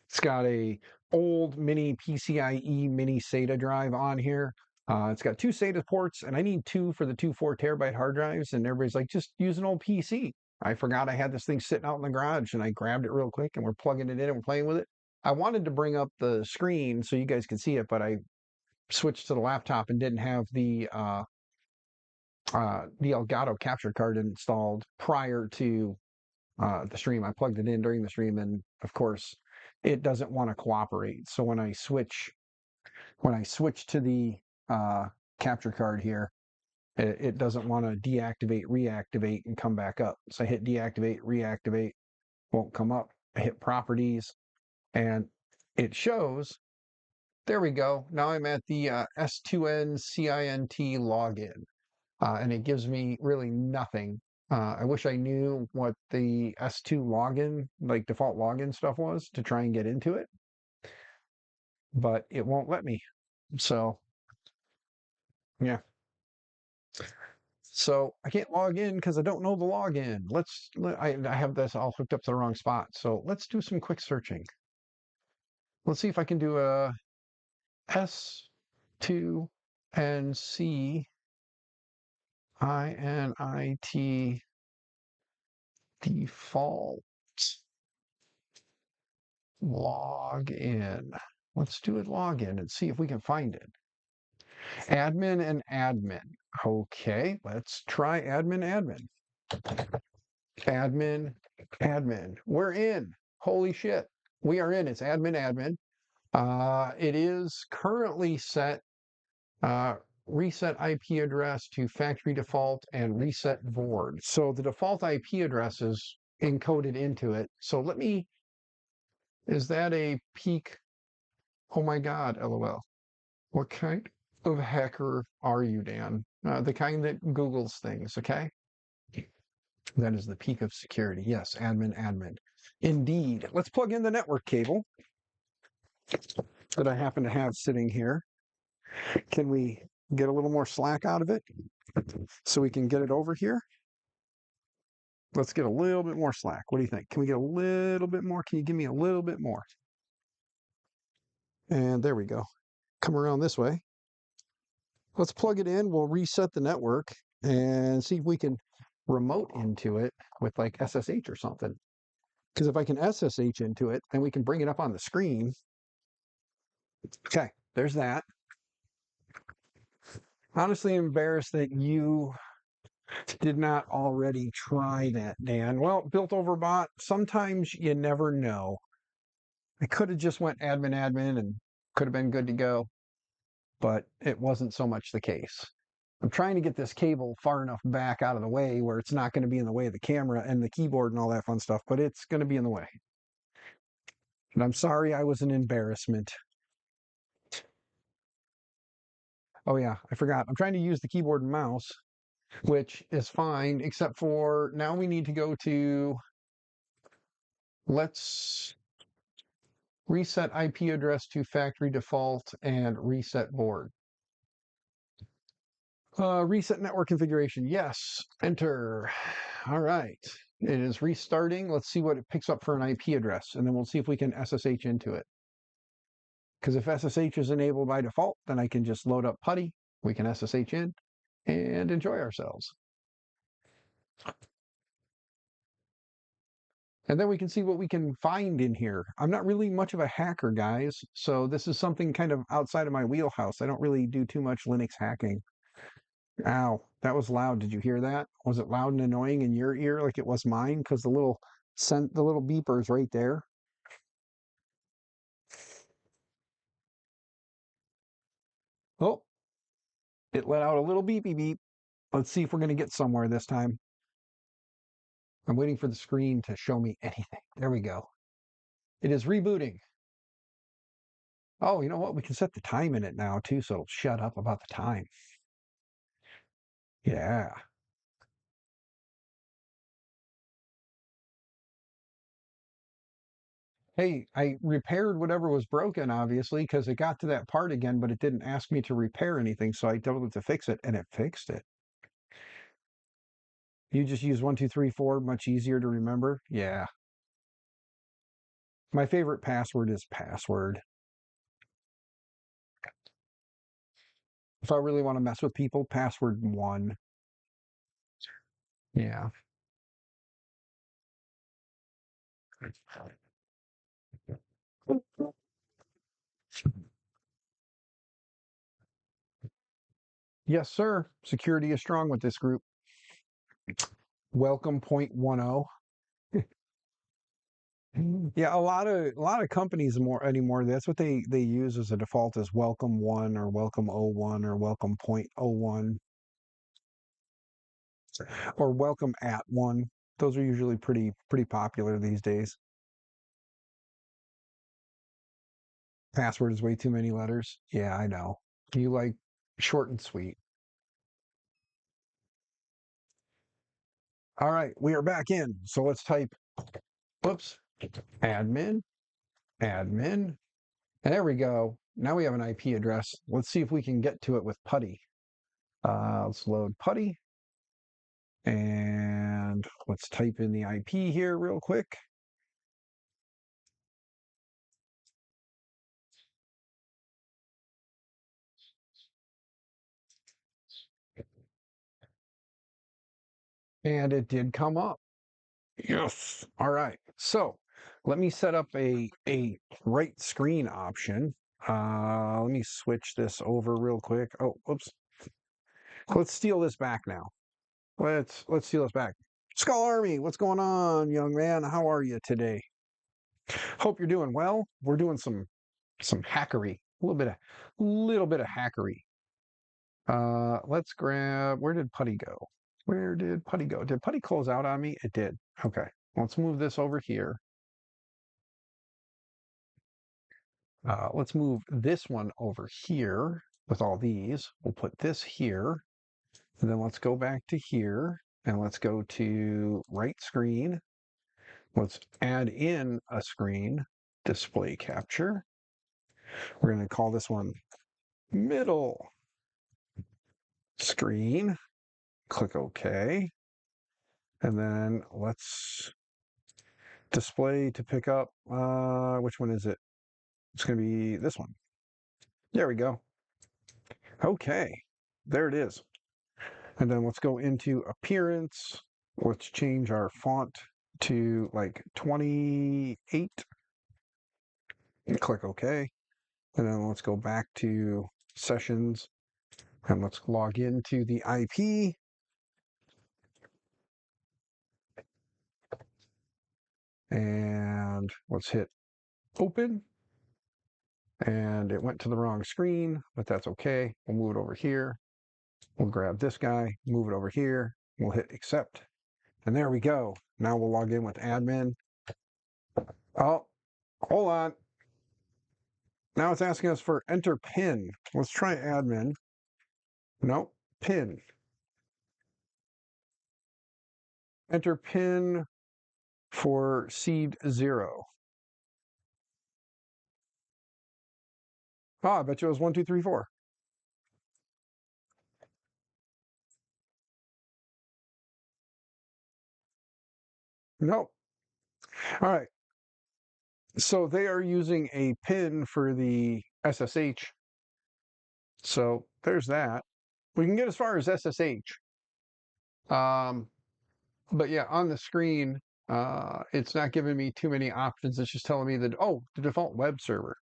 It's got a old mini PCIe mini SATA drive on here. It's got two SATA ports, and I need two for the two 4 terabyte hard drives. And everybody's like, just use an old PC. I forgot I had this thing sitting out in the garage, and I grabbed it real quick, and we're plugging it in and we're playing with it. I wanted to bring up the screen so you guys could see it, but I switched to the laptop and didn't have the Elgato capture card installed prior to the stream. I plugged it in during the stream, and of course, it doesn't want to cooperate. So when I switch to the capture card here, it doesn't want to deactivate, reactivate, and come back up. So I hit deactivate, reactivate, won't come up. I hit properties, and it shows. There we go. Now I'm at the S2N CINT login, and it gives me really nothing. I wish I knew what the S2 login, like default login stuff was to try and get into it, but it won't let me. So, yeah. So I can't log in because I don't know the login. I have this all hooked up to the wrong spot. So let's do some quick searching. Let's see if I can do a S2 and C INIT default login. Let's do a login and see if we can find it. Admin and admin. Okay, let's try admin. Admin. We're in. Holy shit. We are in. It's admin. It is currently set reset IP address to factory default and reset board. So the default IP address is encoded into it. So is that a peak? Oh my God, LOL. What kind of hacker are you, Dan? the kind that Googles things, okay? That is the peak of security. Yes, admin, admin. Indeed. Let's plug in the network cable that I happen to have sitting here. Can we get a little more slack out of it so we can get it over here? Let's get a little bit more slack. What do you think? Can we get a little bit more? Can you give me a little bit more? And there we go. Come around this way. Let's plug it in. We'll reset the network and see if we can remote into it with like SSH or something. Because if I can SSH into it, then we can bring it up on the screen. Okay, there's that. Honestly embarrassed that you did not already try that, Dan. Well, built over bot, sometimes you never know. I could have just went admin admin and could have been good to go, but it wasn't so much the case. I'm trying to get this cable far enough back out of the way where it's not going to be in the way of the camera and the keyboard and all that fun stuff, but it's going to be in the way. And I'm sorry I was an embarrassment. Oh yeah, I forgot. I'm trying to use the keyboard and mouse, which is fine, except for now we need to go to, let's reset IP address to factory default and reset board. Reset network configuration. Yes. Enter. All right. It is restarting. Let's see what it picks up for an IP address, and then we'll see if we can SSH into it. Because if SSH is enabled by default, then I can just load up PuTTY. We can SSH in and enjoy ourselves. And then we can see what we can find in here. I'm not really much of a hacker, guys, so this is something kind of outside of my wheelhouse. I don't really do too much Linux hacking. Ow, that was loud. Did you hear that? Was it loud and annoying in your ear like it was mine? Because the little beeper's right there. Oh, it let out a little beepy beep. Let's see if we're going to get somewhere this time. I'm waiting for the screen to show me anything. There we go. It is rebooting. Oh, you know what? We can set the time in it now too, so it'll shut up about the time. Yeah. Hey, I repaired whatever was broken, obviously, because it got to that part again, but it didn't ask me to repair anything, so I told it to fix it, and it fixed it. You just use 1, 2, 3, 4, much easier to remember. Yeah. My favorite password is password. If I really want to mess with people, password 1. Yeah. Yes, sir. Security is strong with this group. Welcome 0.10. Yeah, a lot of companies more anymore. That's what they use as a default as welcome 1 or welcome 01 or welcome 0.01 or welcome at 1. Those are usually pretty popular these days. Password is way too many letters. Yeah, I know. You like short and sweet. All right, we are back in. So let's type, whoops, admin, admin. And there we go. Now we have an IP address. Let's see if we can get to it with PuTTY. Let's load PuTTY. And let's type in the IP here real quick. And it did come up. Yes. All right. So let me set up a right screen option. Let me switch this over real quick. Oh, whoops. Let's steal this back now. Let's steal this back. Skull Army, what's going on, young man? How are you today? Hope you're doing well. We're doing some hackery, a little bit of hackery. Let's grab. Where did PuTTY go? Where did PuTTY go? Did PuTTY close out on me? It did. Okay. Let's move this over here. Let's move this one over here with all these. We'll put this here. And then let's go back to here and let's go to right screen. Let's add in a screen, display capture. We're going to call this one middle screen. Click OK. And then let's display to pick up, which one is it? It's going to be this one. There we go. Okay, there it is. And then let's go into appearance. Let's change our font to like 28. Click OK. And then let's go back to sessions and let's log into the IP. And let's hit open. And it went to the wrong screen, but that's okay. We'll move it over here. We'll grab this guy, move it over here. We'll hit accept. And there we go. Now we'll log in with admin. Oh, hold on. Now it's asking us for enter PIN. Let's try admin. Nope, PIN. Enter PIN for seed 0. Ah, I bet you it was 1, 2, 3, 4. Nope. All right. So they are using a PIN for the SSH. So there's that. We can get as far as SSH. But yeah, on the screen, it's not giving me too many options. It's just telling me that, oh, the default web server.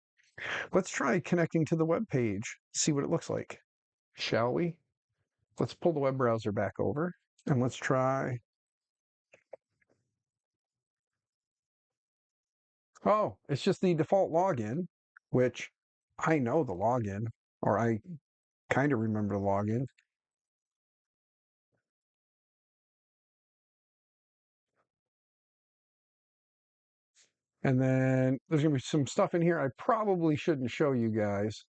Let's try connecting to the web page, see what it looks like. Shall we? Let's pull the web browser back over and let's try. Oh, it's just the default login, which I know the login, or I kind of remember the login. And then there's going to be some stuff in here I probably shouldn't show you guys.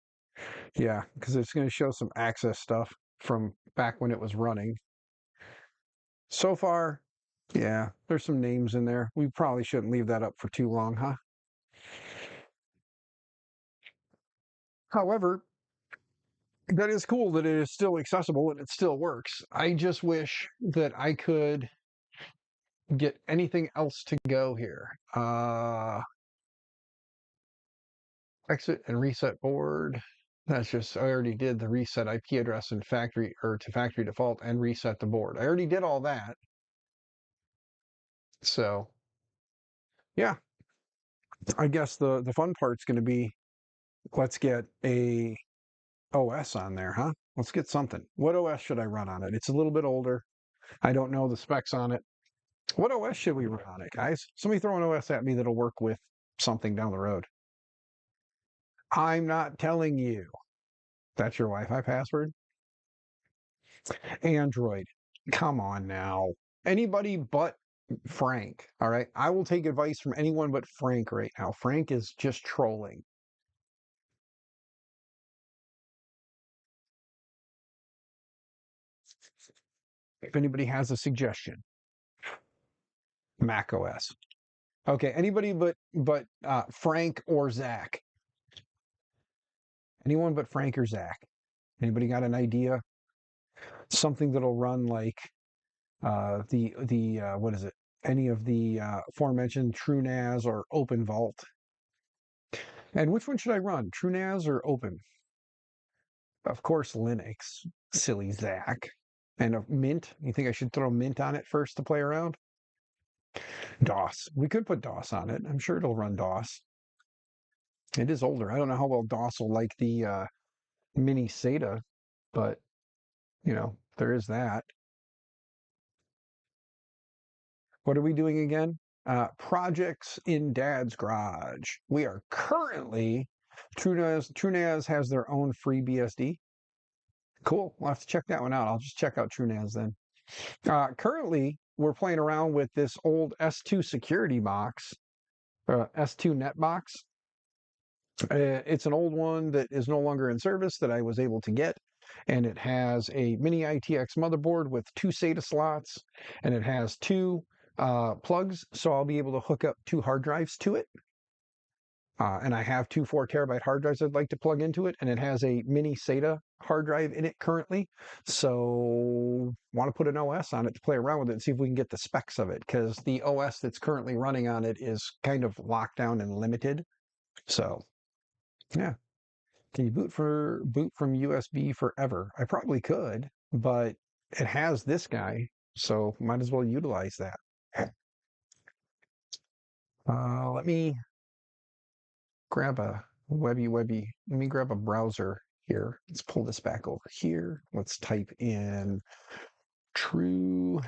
Yeah, because it's going to show some access stuff from back when it was running. So far, yeah, there's some names in there. We probably shouldn't leave that up for too long, huh? However, that is cool that it is still accessible and it still works. I just wish that I could get anything else to go here. Exit and reset board. That's just, I already did the reset IP address in factory or to factory default and reset the board. I already did all that. So yeah, I guess the fun part's going to be let's get a OS on there, huh? Let's get something. What OS should I run on it? It's a little bit older. I don't know the specs on it. What OS should we run on it, guys? Somebody throw an OS at me that'll work with something down the road. I'm not telling you. That's your Wi-Fi password? Android. Come on now. Anybody but Frank, all right? I will take advice from anyone but Frank right now. Frank is just trolling. If anybody has a suggestion, Mac OS. Okay, anybody but Frank or Zach. Anyone but Frank or Zach. Anybody got an idea? Something that'll run like the what is it? Any of the aforementioned TrueNAS or OpenVault. And which one should I run? TrueNAS or Open? Of course, Linux. Silly Zach. And a Mint. You think I should throw Mint on it first to play around? DOS. We could put DOS on it. I'm sure it'll run DOS. It is older. I don't know how well DOS will like the mini SATA, but there is that. What are we doing again? Projects in Dad's Garage. We are currently TrueNAS has their own free BSD. Cool. We'll have to check that one out. I'll just check out TrueNAS then. Currently, we're playing around with this old S2 security box, S2 net box. It's an old one that is no longer in service that I was able to get. and it has a mini ITX motherboard with two SATA slots, and it has two plugs, so I'll be able to hook up two hard drives to it. And I have two 4 terabyte hard drives I'd like to plug into it, and it has a mini SATA hard drive in it currently. So want to put an OS on it to play around with it and see if we can get the specs of it, because the OS that's currently running on it is kind of locked down and limited. So yeah, can you boot from USB forever? I probably could, but it has this guy, so might as well utilize that. Let me grab a let me grab a browser here. Let's pull this back over here. Let's type in TrueNAS.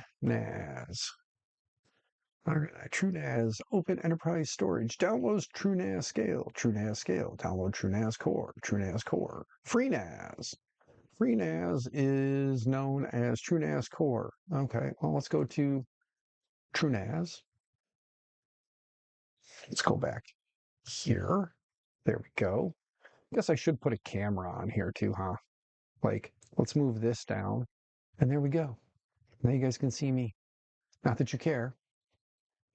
All right, TrueNAS Open Enterprise Storage downloads TrueNAS Scale, TrueNAS Scale, download TrueNAS Core, TrueNAS Core, FreeNAS. FreeNAS is known as TrueNAS Core. Okay, well, let's go to TrueNAS. Let's go back here. There we go. I guess I should put a camera on here too, huh? Like, let's move this down. And there we go. Now you guys can see me. Not that you care.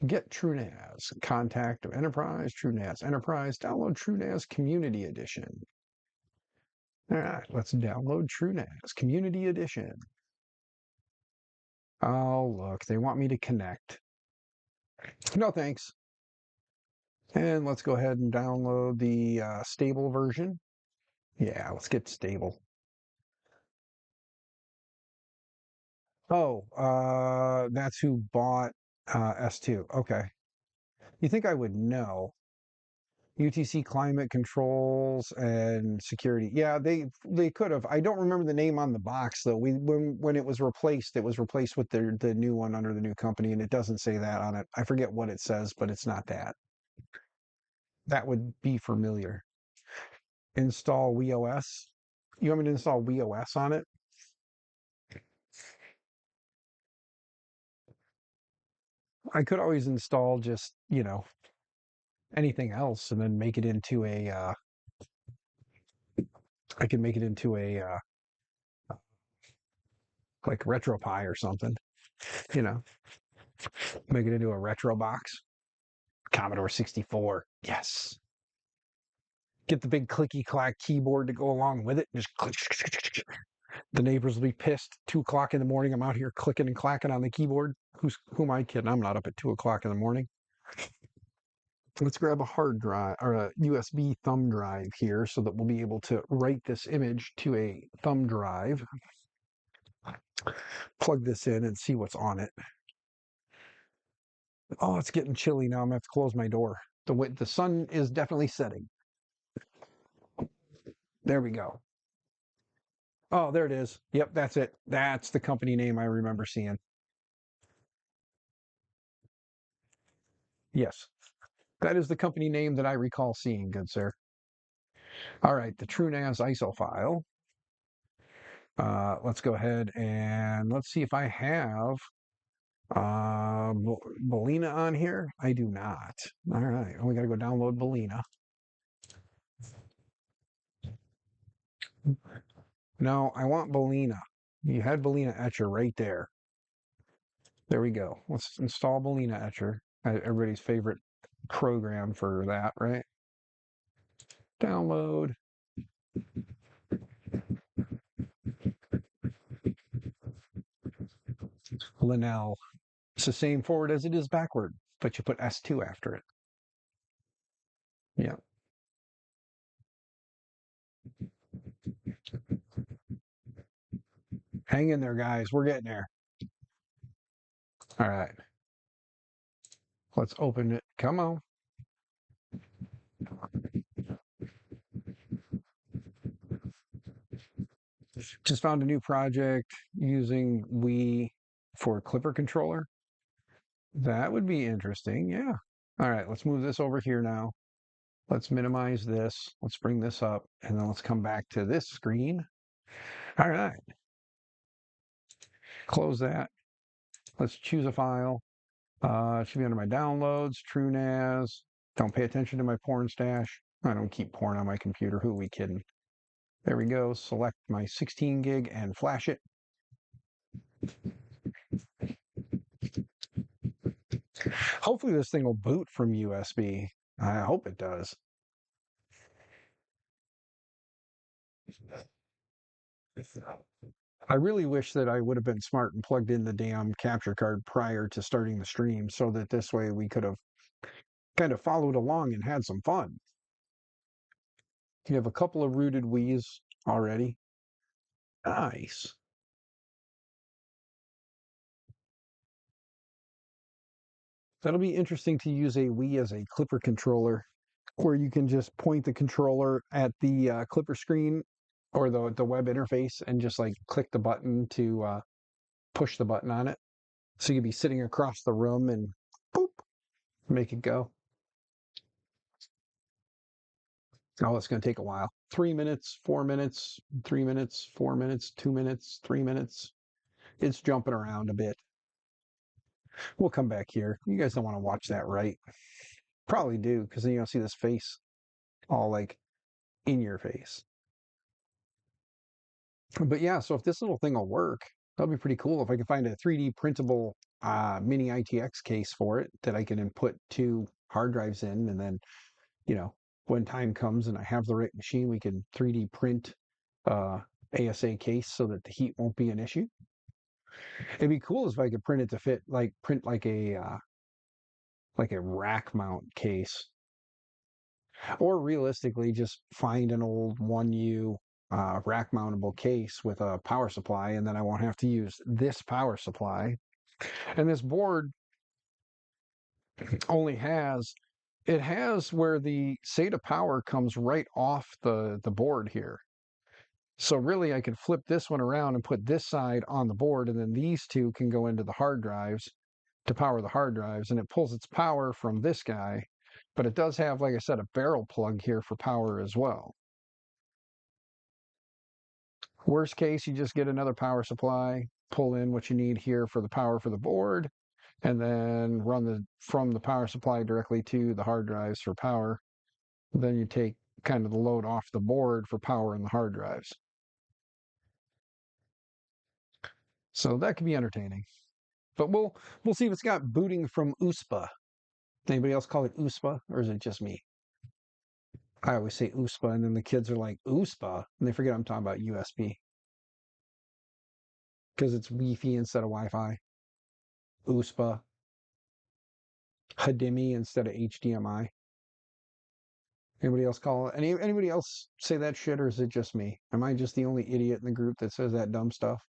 Get TrueNAS. Contact of Enterprise, TrueNAS Enterprise. Download TrueNAS Community Edition. All right, let's download TrueNAS Community Edition. Oh, look, they want me to connect. No, thanks. And let's go ahead and download the stable version. Yeah, let's get stable. Oh, that's who bought S2. Okay. You think I would know? UTC climate controls and security. Yeah, they could have. I don't remember the name on the box though. When it was replaced with the new one under the new company, and it doesn't say that on it. I forget what it says, but it's not that. That would be familiar. Install WeOS. You want me to install WeOS on it? I could always install just, anything else and then make it into a I can make it into a like RetroPie or something, you know, make it into a retro box. Commodore 64. Yes. Get the big clicky clack keyboard to go along with it. Just click. The neighbors will be pissed. 2 o'clock in the morning. I'm out here clicking and clacking on the keyboard. Who am I kidding? I'm not up at 2 o'clock in the morning. Let's grab a hard drive or a USB thumb drive here so that we'll be able to write this image to a thumb drive. Plug this in and see what's on it. Oh, it's getting chilly now. I'm gonna have to close my door. The sun is definitely setting. There we go. Oh, there it is. Yep, that's it. That's the company name I remember seeing. Yes, that is the company name that I recall seeing, good sir. All right, the TrueNAS ISO file. Let's go ahead and let's see if I have Belina on here. I do not. All right, we got to go download Belina. No, I want Belina. You had Belina Etcher right there. There we go. Let's install Belina Etcher. Everybody's favorite program for that, right? Download. Linnell. It's the same forward as it is backward, but you put S2 after it. Yeah. Hang in there, guys. We're getting there. All right. Let's open it. Come on. Just found a new project using Wii for Clipper controller. That would be interesting. Yeah. All right. Let's move this over here now. Let's minimize this. Let's bring this up, and then let's come back to this screen. All right. Close that. Let's choose a file. It should be under my downloads, TrueNAS. Don't pay attention to my porn stash. I don't keep porn on my computer. Who are we kidding? There we go. Select my 16 gig and flash it. Hopefully this thing will boot from USB. I hope it does. I really wish that I would have been smart and plugged in the damn capture card prior to starting the stream so that this way we could have kind of followed along and had some fun. You have a couple of rooted Wii's already. Nice. That'll be interesting to use a Wii as a clipper controller where you can just point the controller at the clipper screen or the web interface and just like click the button to push the button on it. So you'd be sitting across the room and boop, make it go. Oh, it's going to take a while. 3 minutes, 4 minutes, 3 minutes, 4 minutes, 2 minutes, 3 minutes. It's jumping around a bit. We'll come back here. You guys don't want to watch that, right? Probably do, because then you don't see this face all like in your face. But yeah, so if this little thing will work, that'll be pretty cool. If I can find a 3D printable mini ITX case for it that I can input two hard drives in, and then, when time comes and I have the right machine, we can 3D print ASA case so that the heat won't be an issue. It'd be cool if I could print it to fit, like print like a rack mount case, or realistically just find an old 1U rack mountable case with a power supply, and then I won't have to use this power supply. And this board only has it has where the SATA power comes right off the board here. So really I could flip this one around and put this side on the board, and then these two can go into the hard drives to power the hard drives, and it pulls its power from this guy. But it does have, like I said, a barrel plug here for power as well. Worst case, you just get another power supply, pull in what you need here for the power for the board, and then run from the power supply directly to the hard drives for power. Then you take kind of the load off the board for power in the hard drives. So that could be entertaining. But we'll see if it's got booting from USPA. Anybody else call it USPA, or is it just me? I always say USPA, and then the kids are like USPA, and they forget I'm talking about USB because it's Wi-Fi instead of Wi-Fi. USPA, HDMI instead of HDMI. Anybody else call it? Anybody else say that shit, or is it just me? Am I just the only idiot in the group that says that dumb stuff?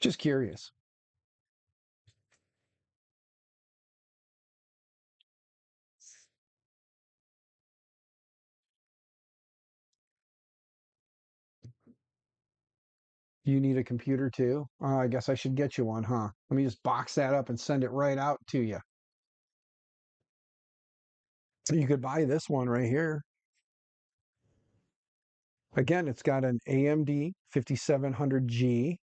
Just curious. You need a computer too? I guess I should get you one, huh? Let me just box that up and send it right out to you. You could buy this one right here. Again, it's got an AMD 5700G,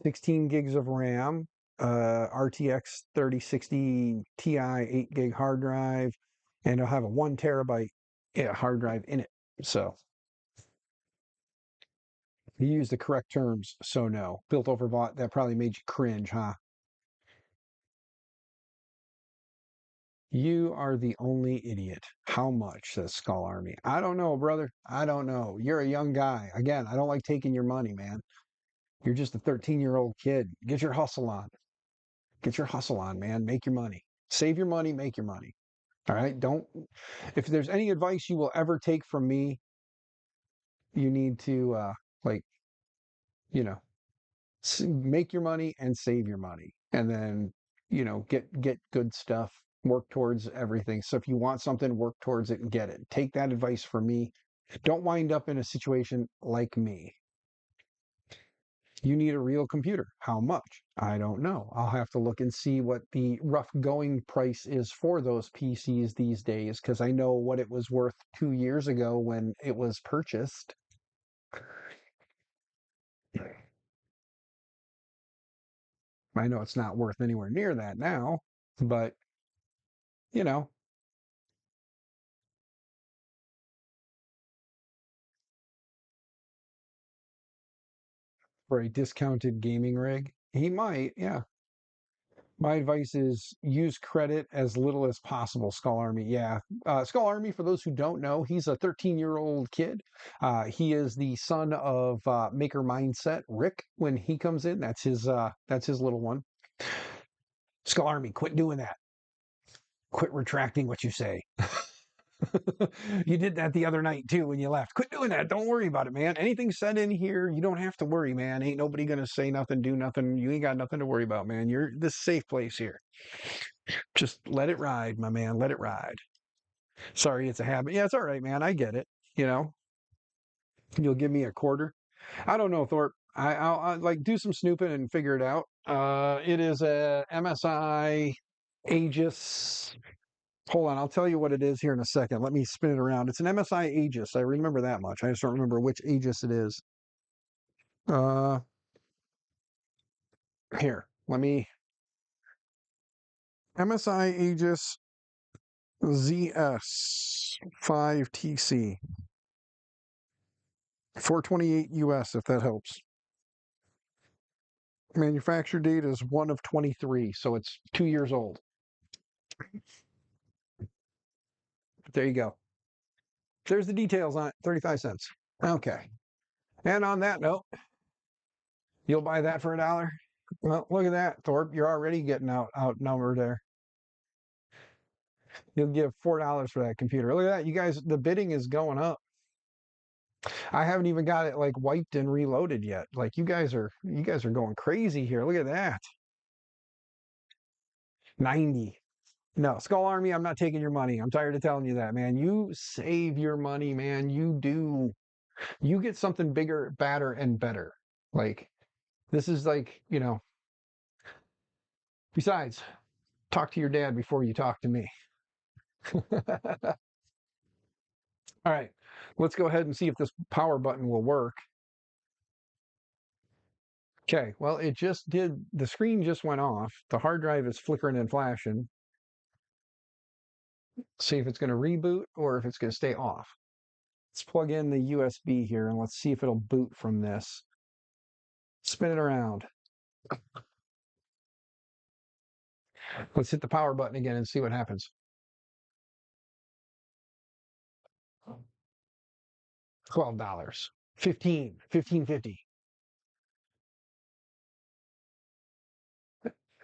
16 gigs of RAM, RTX 3060 Ti 8 gig hard drive, and it'll have a 1 terabyte hard drive in it. So you use the correct terms, so no. Built over bought, that probably made you cringe, huh? You are the only idiot. How much, says Skull Army? I don't know, brother. I don't know. You're a young guy. Again, I don't like taking your money, man. You're just a 13-year-old kid. Get your hustle on. Get your hustle on, man. Make your money. Save your money, make your money. All right? Don't if there's any advice you will ever take from me, you need to like, you know, make your money and save your money. And then, get good stuff, work towards everything. So if you want something, work towards it and get it. Take that advice from me. Don't wind up in a situation like me. You need a real computer. How much? I don't know. I'll have to look and see what the rough going price is for those PCs these days, because I know what it was worth 2 years ago when it was purchased. I know it's not worth anywhere near that now, but you know, for a discounted gaming rig. He might, yeah. My advice is use credit as little as possible, Skull Army. Yeah. Skull Army, for those who don't know, he's a 13-year-old kid. He is the son of Maker Mindset Rick. When he comes in, that's his little one. Skull Army, quit doing that. Quit retracting what you say. You did that the other night too when you left. Quit doing that. Don't worry about it, man. Anything said in here, you don't have to worry, man. Ain't nobody gonna say nothing, do nothing. You ain't got nothing to worry about, man. You're this safe place here. Just let it ride, my man. Let it ride. Sorry, it's a habit. Yeah, it's all right, man. I get it. You know, you'll give me a quarter. I don't know, Thorpe. I'll like do some snooping and figure it out. It is a MSI Aegis. Hold on, I'll tell you what it is here in a second. Let me spin it around. It's an MSI Aegis. I remember that much. I just don't remember which Aegis it is. Uh, Here, let me. MSI Aegis ZS 5TC 428 US, if that helps. Manufacture date is 1 of 23, so it's 2 years old. There you go. There's the details on it. 35 cents. Okay. And on that note, you'll buy that for $1? Well, look at that, Thorpe. You're already getting outnumbered there. You'll give $4 for that computer. Look at that. You guys, the bidding is going up. I haven't even got it like wiped and reloaded yet. Like you guys are going crazy here. Look at that. 90. No, Skull Army, I'm not taking your money. I'm tired of telling you that, man. You save your money, man. You do. You get something bigger, badder, and better. Like, this is like, besides, talk to your dad before you talk to me. All right, let's go ahead and see if this power button will work. Okay, well, it just did. The screen just went off. The hard drive is flickering and flashing. See if it's going to reboot or if it's going to stay off. Let's plug in the USB here and let's see if it'll boot from this. Spin it around. Let's hit the power button again and see what happens. $12. 15.50.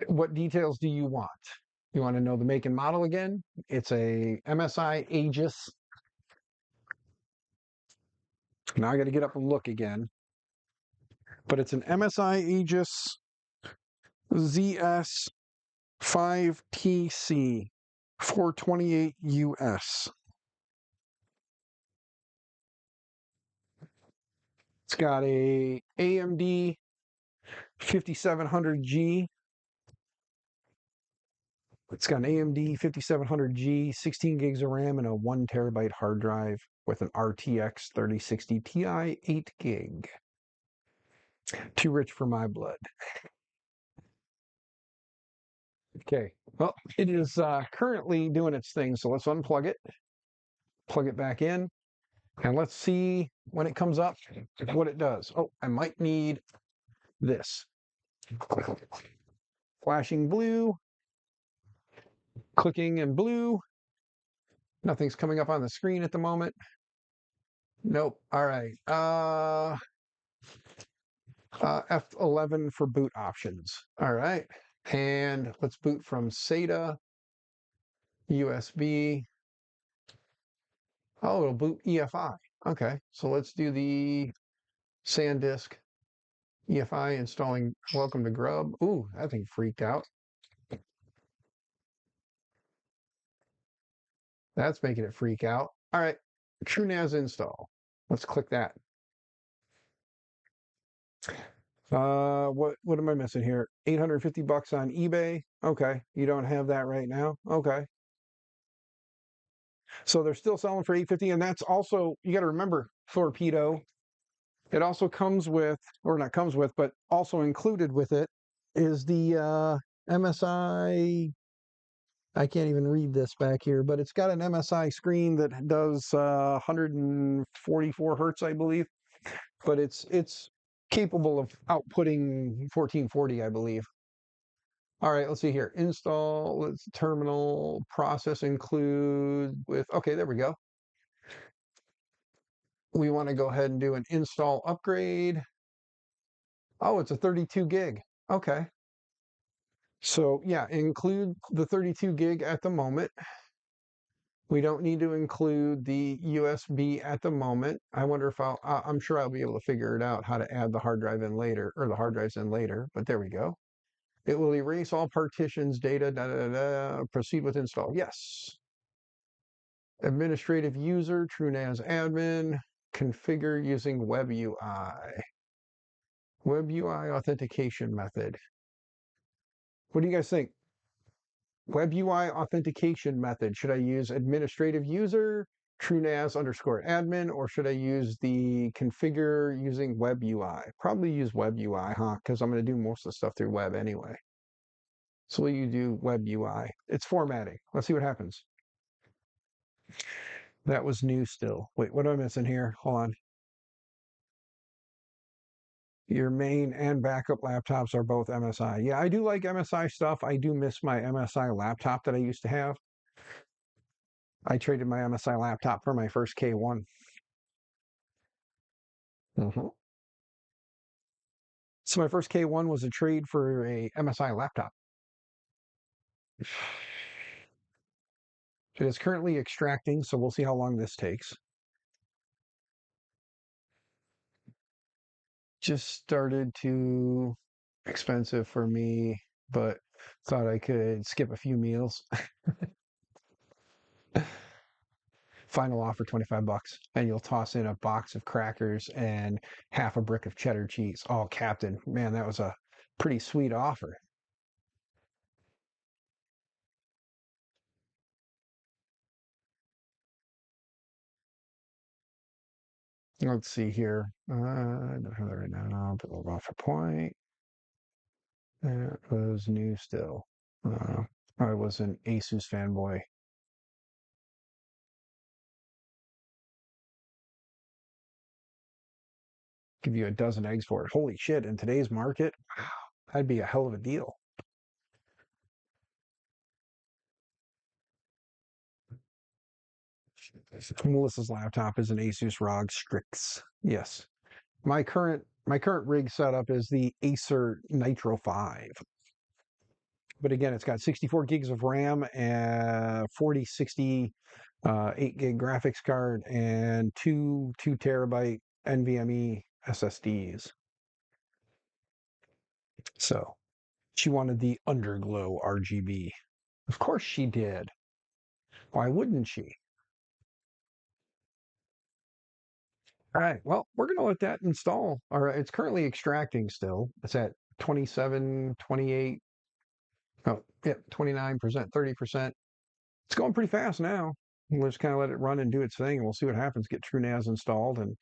What details do you want? You want to know the make and model again? It's a MSI Aegis. Now I got to get up and look again. But it's an MSI Aegis ZS 5TC 428 US. It's got a AMD 5700G. It's got an AMD 5700G, 16 gigs of RAM, and a 1 terabyte hard drive with an RTX 3060 Ti 8 gig. Too rich for my blood. Okay, well, it is currently doing its thing, so let's unplug it, plug it back in, and let's see when it comes up what it does. Oh, I might need this. Flashing blue, clicking in blue. Nothing's coming up on the screen at the moment. Nope. All right. F11 for boot options. All right. And let's boot from SATA, USB. Oh, it'll boot EFI. Okay. So let's do the SanDisk EFI installing Welcome to Grub. Ooh, that thing freaked out. That's making it freak out. All right. TrueNAS install. Let's click that. What am I missing here? $850 on eBay. Okay, you don't have that right now. Okay, so they're still selling for $850, and that's also, you got to remember, Torpedo. It also comes with, or not comes with, but also included with it is the MSI. I can't even read this back here, but it's got an MSI screen that does 144 hertz, I believe. But it's capable of outputting 1440, I believe. All right, let's see here. Install, let's terminal process include with, okay, there we go. We want to go ahead and do an install upgrade. Oh, it's a 32 gig. Okay. So yeah, include the 32 gig at the moment. We don't need to include the USB at the moment. I wonder if I'm sure I'll be able to figure it out how to add the hard drive in later or the hard drives in later, but there we go. It will erase all partitions, data, da, da, da, da. Proceed with install. Yes. Administrative user, TrueNAS admin, configure using Web UI. Web UI authentication method. What do you guys think? Web UI authentication method. Should I use administrative user, TrueNAS underscore admin, or should I use the configure using Web UI? Probably use Web UI, huh? Because I'm going to do most of the stuff through web anyway. So you do Web UI. It's formatting. Let's see what happens. That was new still. Wait, what am I missing here? Hold on. Your main and backup laptops are both MSI. Yeah, I do like MSI stuff. I do miss my MSI laptop that I used to have. I traded my MSI laptop for my first K1. Hmm. So my first K1 was a trade for a MSI laptop. It is currently extracting, so we'll see how long this takes. Just started to expensive for me, but thought I could skip a few meals. Final offer 25 bucks, and you'll toss in a box of crackers and half a brick of cheddar cheese. Oh, Captain, man, that was a pretty sweet offer. Let's see here. I don't have that right now, but we'll offer point. It was new still. I was an Asus fanboy. Give you a dozen eggs for it. Holy shit, in today's market, wow, that'd be a hell of a deal. Melissa's laptop is an Asus ROG Strix. Yes. My current rig setup is the Acer Nitro 5. But again, it's got 64 gigs of RAM and 4060 8 gig graphics card and two terabyte NVMe SSDs. So she wanted the underglow RGB. Of course she did. Why wouldn't she? All right. Well, we're going to let that install. All right. It's currently extracting still. It's at 27, 28. Oh, yeah, 29%, 30%. It's going pretty fast now. We'll just kind of let it run and do its thing, and we'll see what happens. Get TrueNAS installed and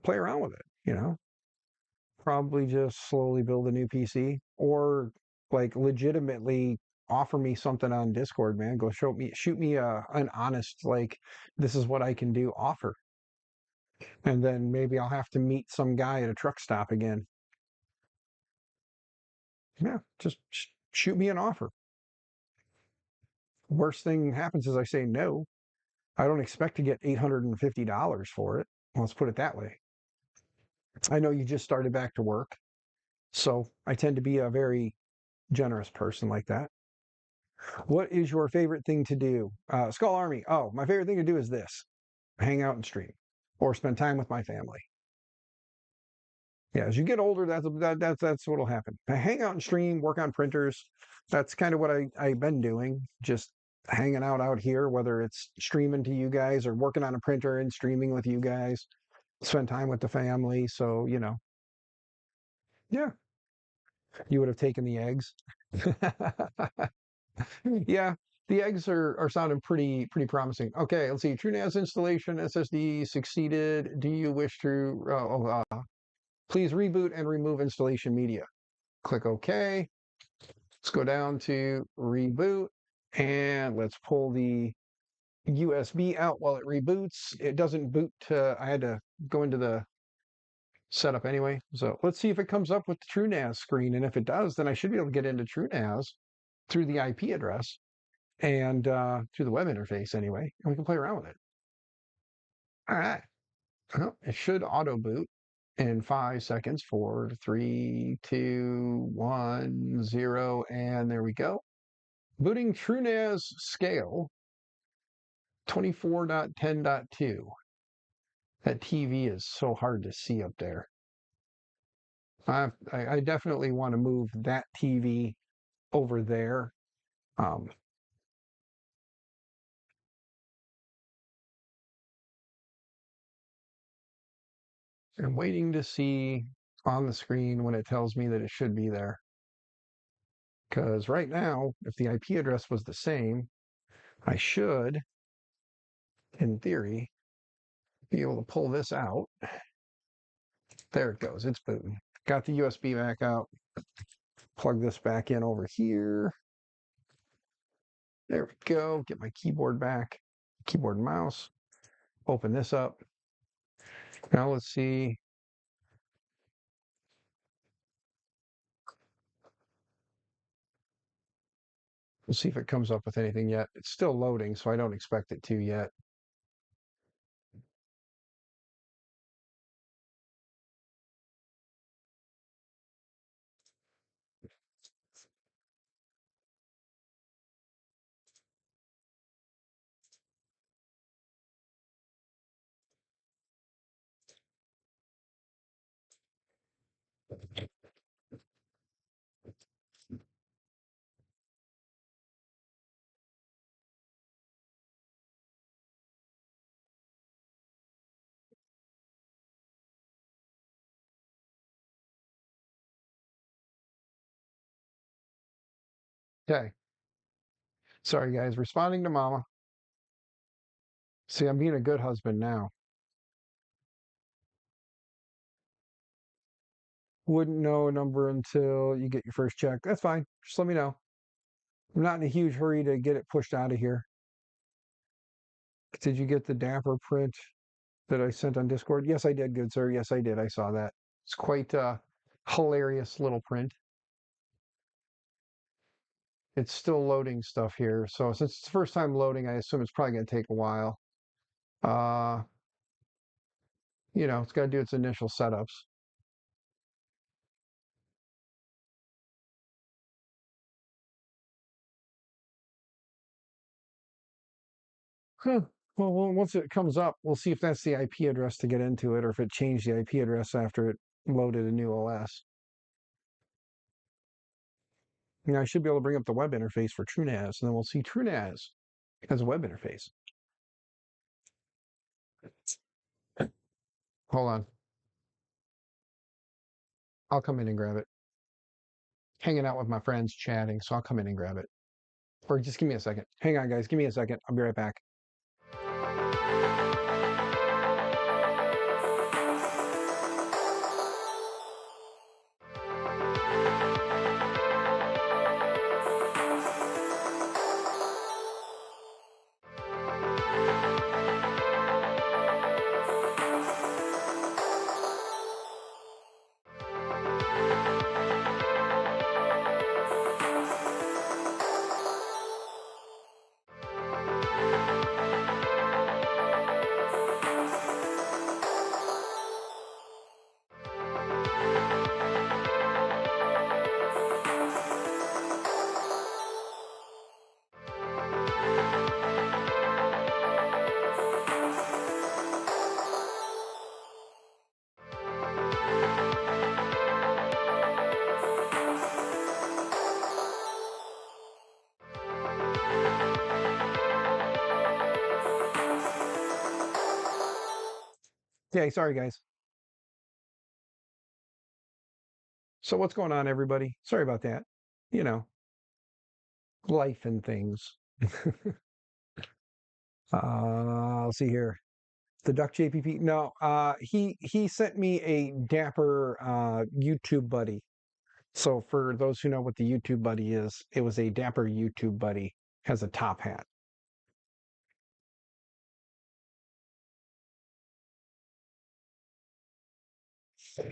play around with it. Probably just slowly build a new PC or like legitimately offer me something on Discord, man. Go shoot me an honest, like, this is what I can do offer. And then maybe I'll have to meet some guy at a truck stop again. Yeah, just shoot me an offer. Worst thing happens is I say no. I don't expect to get $850 for it. Let's put it that way. I know you just started back to work, so I tend to be a very generous person like that. What is your favorite thing to do? Skull Army. Oh, my favorite thing to do is this: hang out and stream, or spend time with my family. Yeah, as you get older, that's what'll happen. I hang out and stream, work on printers. That's kind of what I've been doing. Just hanging out here, whether it's streaming to you guys or working on a printer and streaming with you guys. Spend time with the family. So yeah, you would have taken the eggs. Yeah, the eggs are sounding pretty promising. Okay, let's see. TrueNAS installation SSD succeeded. Do you wish to please reboot and remove installation media? Click OK. Let's go down to reboot and let's pull the USB out while it reboots. It doesn't boot to, I had to go into the setup anyway. So let's see if it comes up with the TrueNAS screen. And if it does, then I should be able to get into TrueNAS through the IP address and through the web interface anyway. And we can play around with it. All right. Well, it should auto boot in 5 seconds. 4, 3, 2, 1, 0. And there we go. Booting TrueNAS scale 24.10.2. That TV is so hard to see up there. I definitely want to move that TV over there. Um, I'm waiting to see on the screen when it tells me that it should be there. Because right now, if the IP address was the same, I should, in theory, be able to pull this out. There it goes. It's booting. Got the USB back out. Plug this back in over here. There we go. Get my keyboard back. Keyboard and mouse. Open this up. Now let's see. We'll see if it comes up with anything yet. It's still loading, so I don't expect it to yet. Okay. Sorry, guys. Responding to mama. See, I'm being a good husband now. Wouldn't know a number until you get your first check. That's fine. Just let me know. I'm not in a huge hurry to get it pushed out of here. Did you get the Dapper print that I sent on Discord? Yes, I did, good sir. Yes, I did. I saw that. It's quite a hilarious little print. It's still loading stuff here. So since it's the first time loading, I assume it's probably going to take a while. Uh, it's got to do its initial setups. Huh. Well, once it comes up, we'll see if that's the IP address to get into it or if it changed the IP address after it loaded a new OS. I should be able to bring up the web interface for TrueNAS, and then we'll see TrueNAS as a web interface. Hold on. I'll come in and grab it. Hanging out with my friends chatting, so I'll come in and grab it. Or just give me a second. Hang on, guys. Give me a second. I'll be right back. Yeah, sorry, guys. So what's going on, everybody? Sorry about that. You know, life and things. Let's see here. The Duck JPP. No, he sent me a Dapper YouTube buddy. So for those who know what the YouTube buddy is, it was a Dapper YouTube buddy, has a top hat.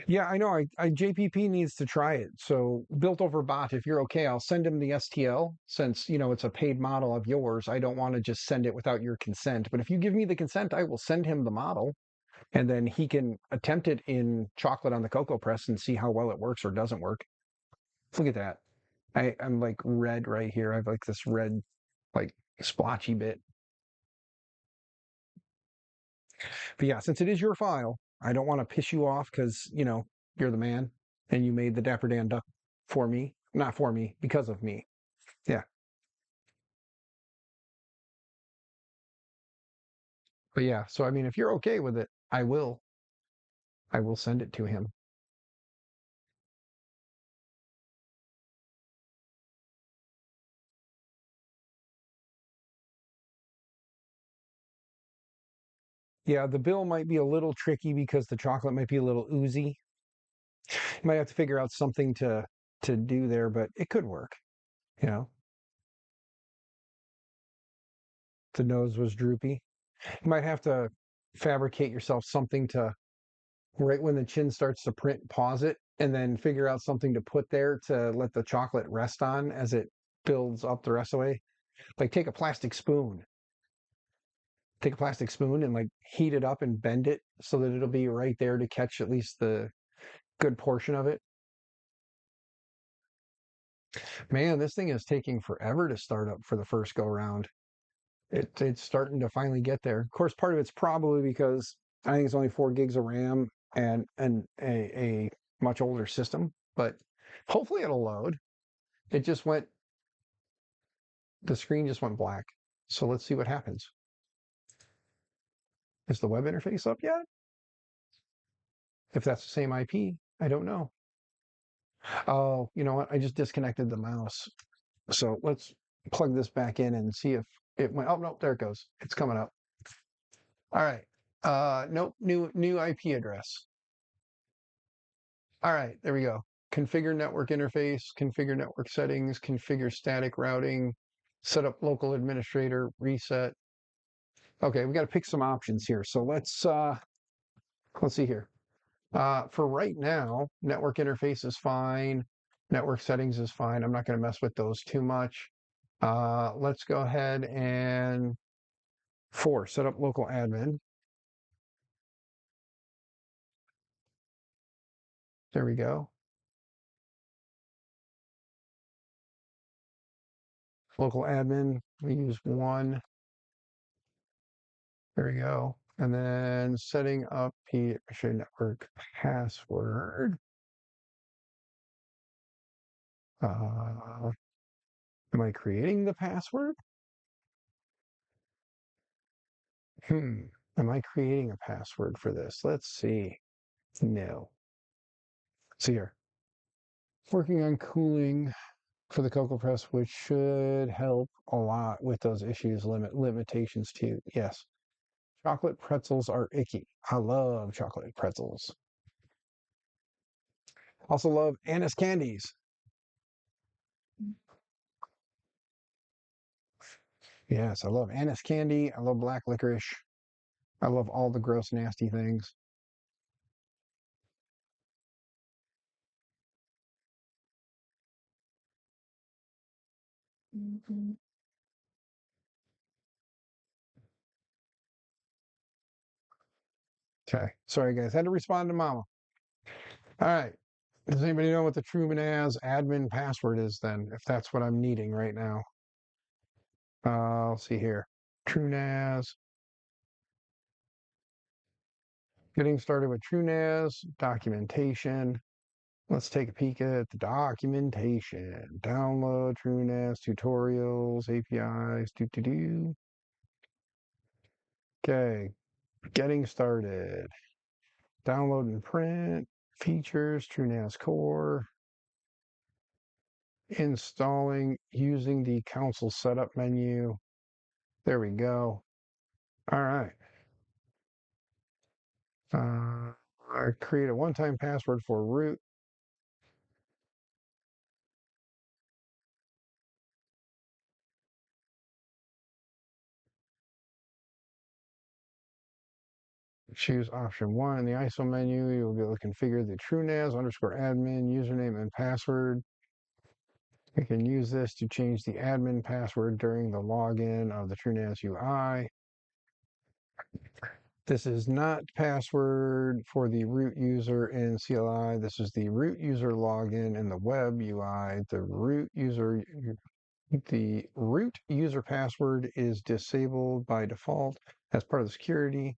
Yeah, I know. JPP needs to try it. So built over bot, if you're okay, I'll send him the STL since, it's a paid model of yours. I don't want to just send it without your consent. But if you give me the consent, I will send him the model and then he can attempt it in chocolate on the cocoa press and see how well it works or doesn't work. Look at that. I'm like red right here. I have like this red, like splotchy bit. But yeah, since it is your file, I don't want to piss you off because, you're the man and you made the Dapper Dan duck for me. Not for me, because of me. Yeah. But yeah, so I mean, if you're okay with it, I will send it to him. Yeah, the bill might be a little tricky because the chocolate might be a little oozy. You might have to figure out something to do there, but it could work. You know, the nose was droopy. You might have to fabricate yourself something to right when the chin starts to print, pause it, and then figure out something to put there to let the chocolate rest on as it builds up the rest of the way. Like take a plastic spoon and like heat it up and bend it so that it'll be right there to catch at least the good portion of it. Man, this thing is taking forever to start up for the first go round. It's starting to finally get there. Of course, part of it's probably because I think it's only 4 gigs of RAM and a much older system, but hopefully it'll load. It just went, the screen just went black. So let's see what happens. Is the web interface up yet? If that's the same IP, I don't know. Oh, you know what? I just disconnected the mouse. So let's plug this back in and see if it went. Oh, no, there it goes. It's coming up. All right. Nope, new IP address. All right, there we go. Configure network interface, configure network settings, configure static routing, set up local administrator, reset. Okay, we got to pick some options here. So let's see here. For right now, network interface is fine. Network settings is fine. I'm not going to mess with those too much. Let's go ahead and set up local admin. There we go. Local admin, we use one. There we go. And then setting up the network password. Am I creating the password? Hmm. Am I creating a password for this? Let's see. No. See here. Working on cooling for the cocoa press, which should help a lot with those issues, limitations too. Yes. Chocolate pretzels are icky. I love chocolate pretzels. Also love anise candies. Yes, I love anise candy. I love black licorice. I love all the gross, nasty things. Okay. Sorry, guys. Had to respond to Mama. All right. Does anybody know what the TrueNAS admin password is then, if that's what I'm needing right now? Let's see here. TrueNAS. Getting started with TrueNAS. Documentation. Let's take a peek at the documentation. Download TrueNAS tutorials, APIs, do. Okay, getting started. Download and print, features, TrueNAS Core, installing using the console setup menu. There we go. All right. I create a one-time password for root. Choose option one in the ISO menu. You'll be able to configure the TrueNAS underscore admin username and password. You can use this to change the admin password during the login of the TrueNAS UI. This is not password for the root user in CLI. This is the root user login in the web UI. The root user password is disabled by default as part of the security.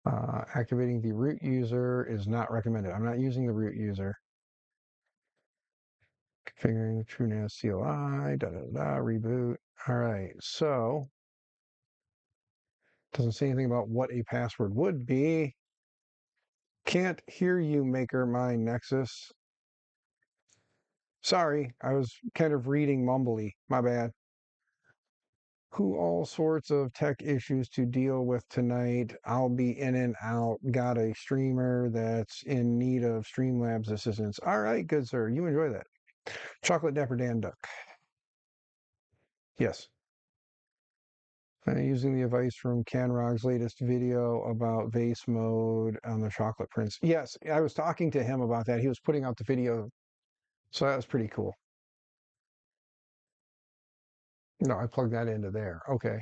Activating the root user is not recommended. I'm not using the root user. Configuring TrueNAS CLI, reboot. All right, so doesn't say anything about what a password would be. Can't hear you, Maker My Nexus. Sorry, I was kind of reading mumbly. My bad. Who all sorts of tech issues to deal with tonight. I'll be in and out. Got a streamer that's in need of Streamlabs assistance. All right, good sir. You enjoy that. Chocolate Dapper Dan Duck. Yes. Using the advice from Canrog's latest video about vase mode on the Chocolate Prince. Yes, I was talking to him about that. He was putting out the video, so that was pretty cool. No, I plugged that into there. Okay.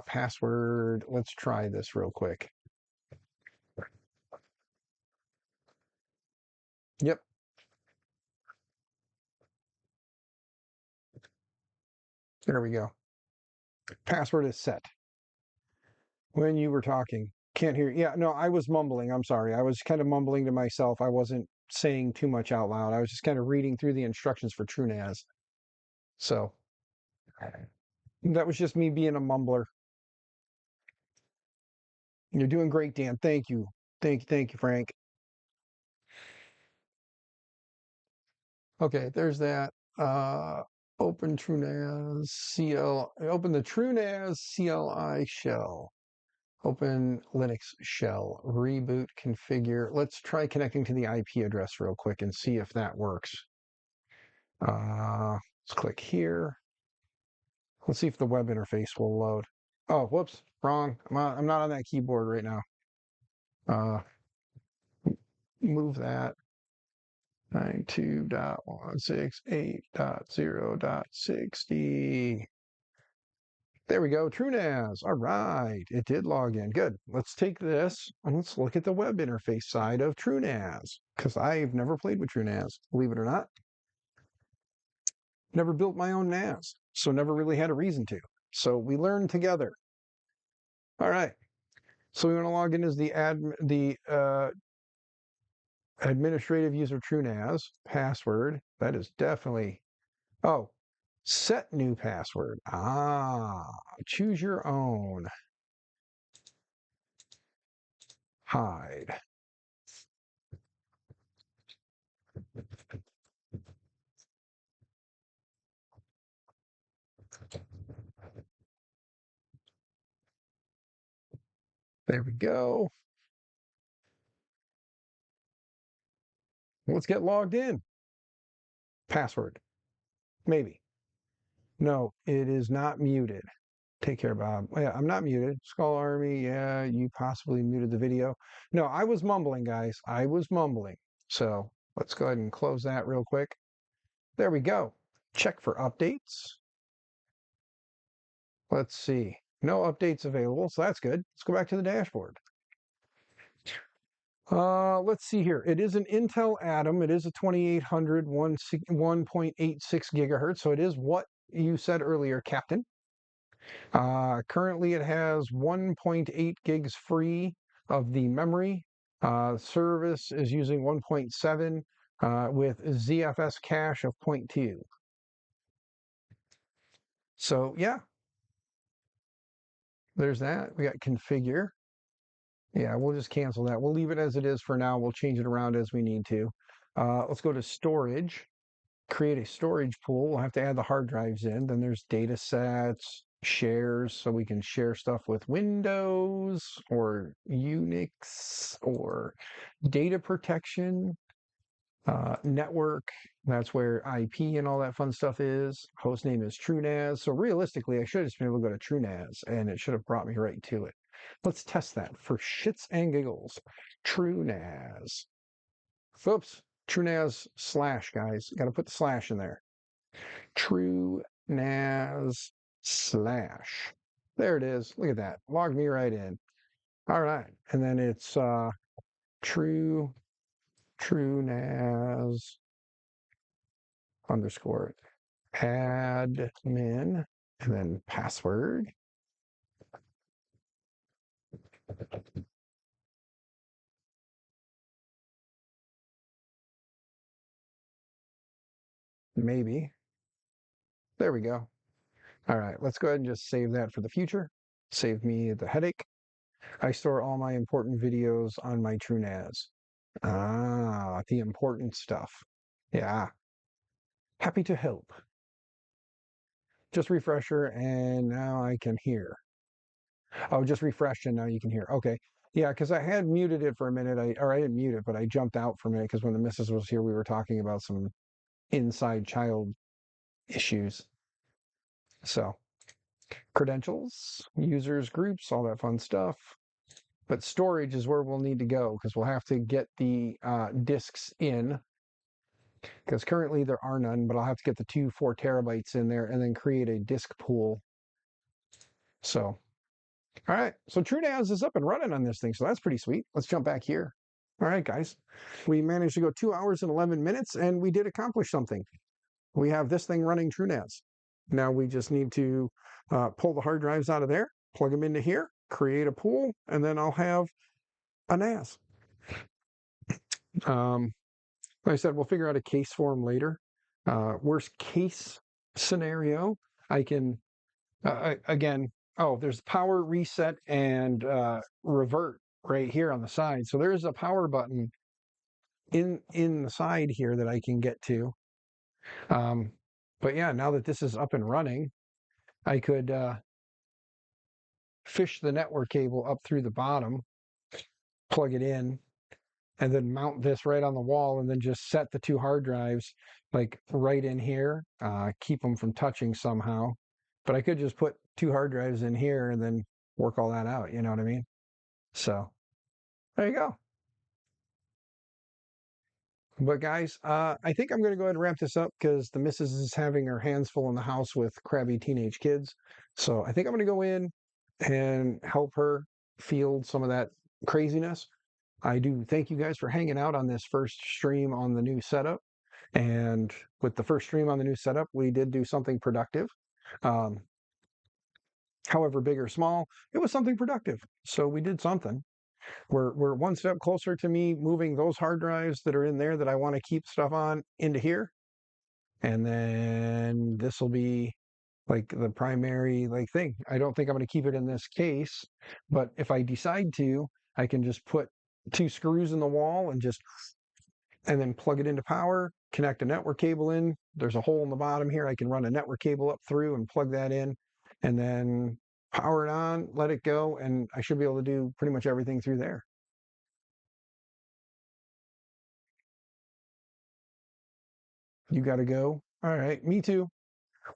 Password. Let's try this real quick. Yep. There we go. Password is set. When you were talking, can't hear. Yeah, no, I was mumbling. I'm sorry. I was kind of mumbling to myself. I wasn't saying too much out loud. I was just kind of reading through the instructions for TrueNAS. So that was just me being a mumbler. You're doing great, Dan. Thank you. Thank you, Frank. Okay, there's that. Open TrueNAS open the TrueNAS CLI shell. Open Linux shell. Reboot configure. Let's try connecting to the IP address real quick and see if that works. Let's click here. Let's see if the web interface will load. Oh, whoops, wrong. I'm not on that keyboard right now. Move that. 92.168.0.60. There we go, TrueNAS. All right, it did log in. Good. Let's take this and let's look at the web interface side of TrueNAS because I've never played with TrueNAS, believe it or not. Never built my own NAS, so never really had a reason to. So we learned together. All right. So we want to log in as the administrative user TrueNAS password. That is definitely. Oh, set new password. Choose your own. Hide. There we go. Let's get logged in. Password. Maybe. No, it is not muted. Take care, Bob. Yeah, I'm not muted. Skull Army, yeah, you possibly muted the video. No, I was mumbling, guys. I was mumbling. So let's go ahead and close that real quick. There we go. Check for updates. Let's see. No updates available, so that's good. Let's go back to the dashboard. Let's see here. It is an Intel Atom. It is a 2800 1.86 gigahertz. So it is what you said earlier, Captain. Currently, it has 1.8 gigs free of the memory. Service is using 1.7 with ZFS cache of 0.2. So yeah, there's that. We got configure. Yeah, we'll just cancel that. We'll leave it as it is for now. We'll change it around as we need to. Let's go to storage, create a storage pool. We'll have to add the hard drives in. Then there's data sets, shares, so we can share stuff with Windows or Unix or data protection, network. That's where IP and all that fun stuff is. Host name is TrueNAS. So realistically, I should have just been able to go to TrueNAS and it should have brought me right to it. Let's test that for shits and giggles. TrueNAS. Oops. TrueNAS slash, guys. Got to put the slash in there. TrueNAS slash. There it is. Look at that. Log me right in. All right. And then it's TrueNAS underscore admin and then password. Maybe. There we go. All right, let's go ahead and just save that for the future. Save me the headache. I store all my important videos on my TrueNAS. Ah, the important stuff. Yeah, happy to help. Just refresher, and now I can hear. Oh, just refreshed, and now you can hear. Okay. Yeah, because I had muted it for a minute. I didn't mute it, but I jumped out for a minute because when the missus was here, we were talking about some inside child issues. So, credentials, users, groups, all that fun stuff. But storage is where we'll need to go because we'll have to get the disks in because currently there are none, but I'll have to get the 4 terabytes in there and then create a disk pool. So, all right. So TrueNAS is up and running on this thing. So that's pretty sweet. Let's jump back here. All right, guys. We managed to go 2 hours and 11 minutes and we did accomplish something. We have this thing running TrueNAS. Now we just need to pull the hard drives out of there, plug them into here, create a pool, and then I'll have a NAS. Like I said, we'll figure out a case for them later. Worst case scenario, I can, again, oh, there's power reset and revert right here on the side. So there's a power button in the side here that I can get to. But yeah, now that this is up and running, I could fish the network cable up through the bottom, plug it in, and then mount this right on the wall and then just set the 2 hard drives like right in here, keep them from touching somehow. But I could just put 2 hard drives in here and then work all that out, you know what I mean? So there you go. But guys, I think I'm going to go ahead and wrap this up because the missus is having her hands full in the house with crabby teenage kids. So I think I'm going to go in and help her field some of that craziness. I do thank you guys for hanging out on this first stream on the new setup. And with the first stream on the new setup, we did do something productive. Um, However big or small, it was something productive. So we did something. We're one step closer to me moving those hard drives that are in there that I want to keep stuff on into here. And then this will be like the primary like thing. I don't think I'm going to keep it in this case, but if I decide to, I can just put 2 screws in the wall and then plug it into power, connect a network cable in. There's a hole in the bottom here. I can run a network cable up through and plug that in and then power it on, let it go, and I should be able to do pretty much everything through there. You got to go. All right, me too.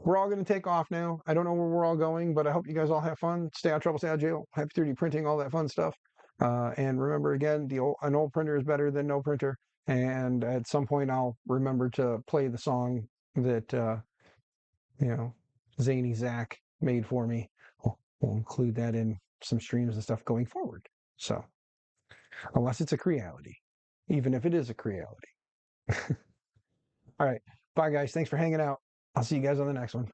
We're all going to take off now. I don't know where we're all going, but I hope you guys all have fun. Stay out of trouble, stay out of jail. Happy 3D printing, all that fun stuff. And remember again, an old printer is better than no printer. And at some point, I'll remember to play the song that you know Zany Zach made for me. We'll include that in some streams and stuff going forward. So unless it's a Creality, even if it is a Creality. All right, bye guys. Thanks for hanging out. I'll see you guys on the next one.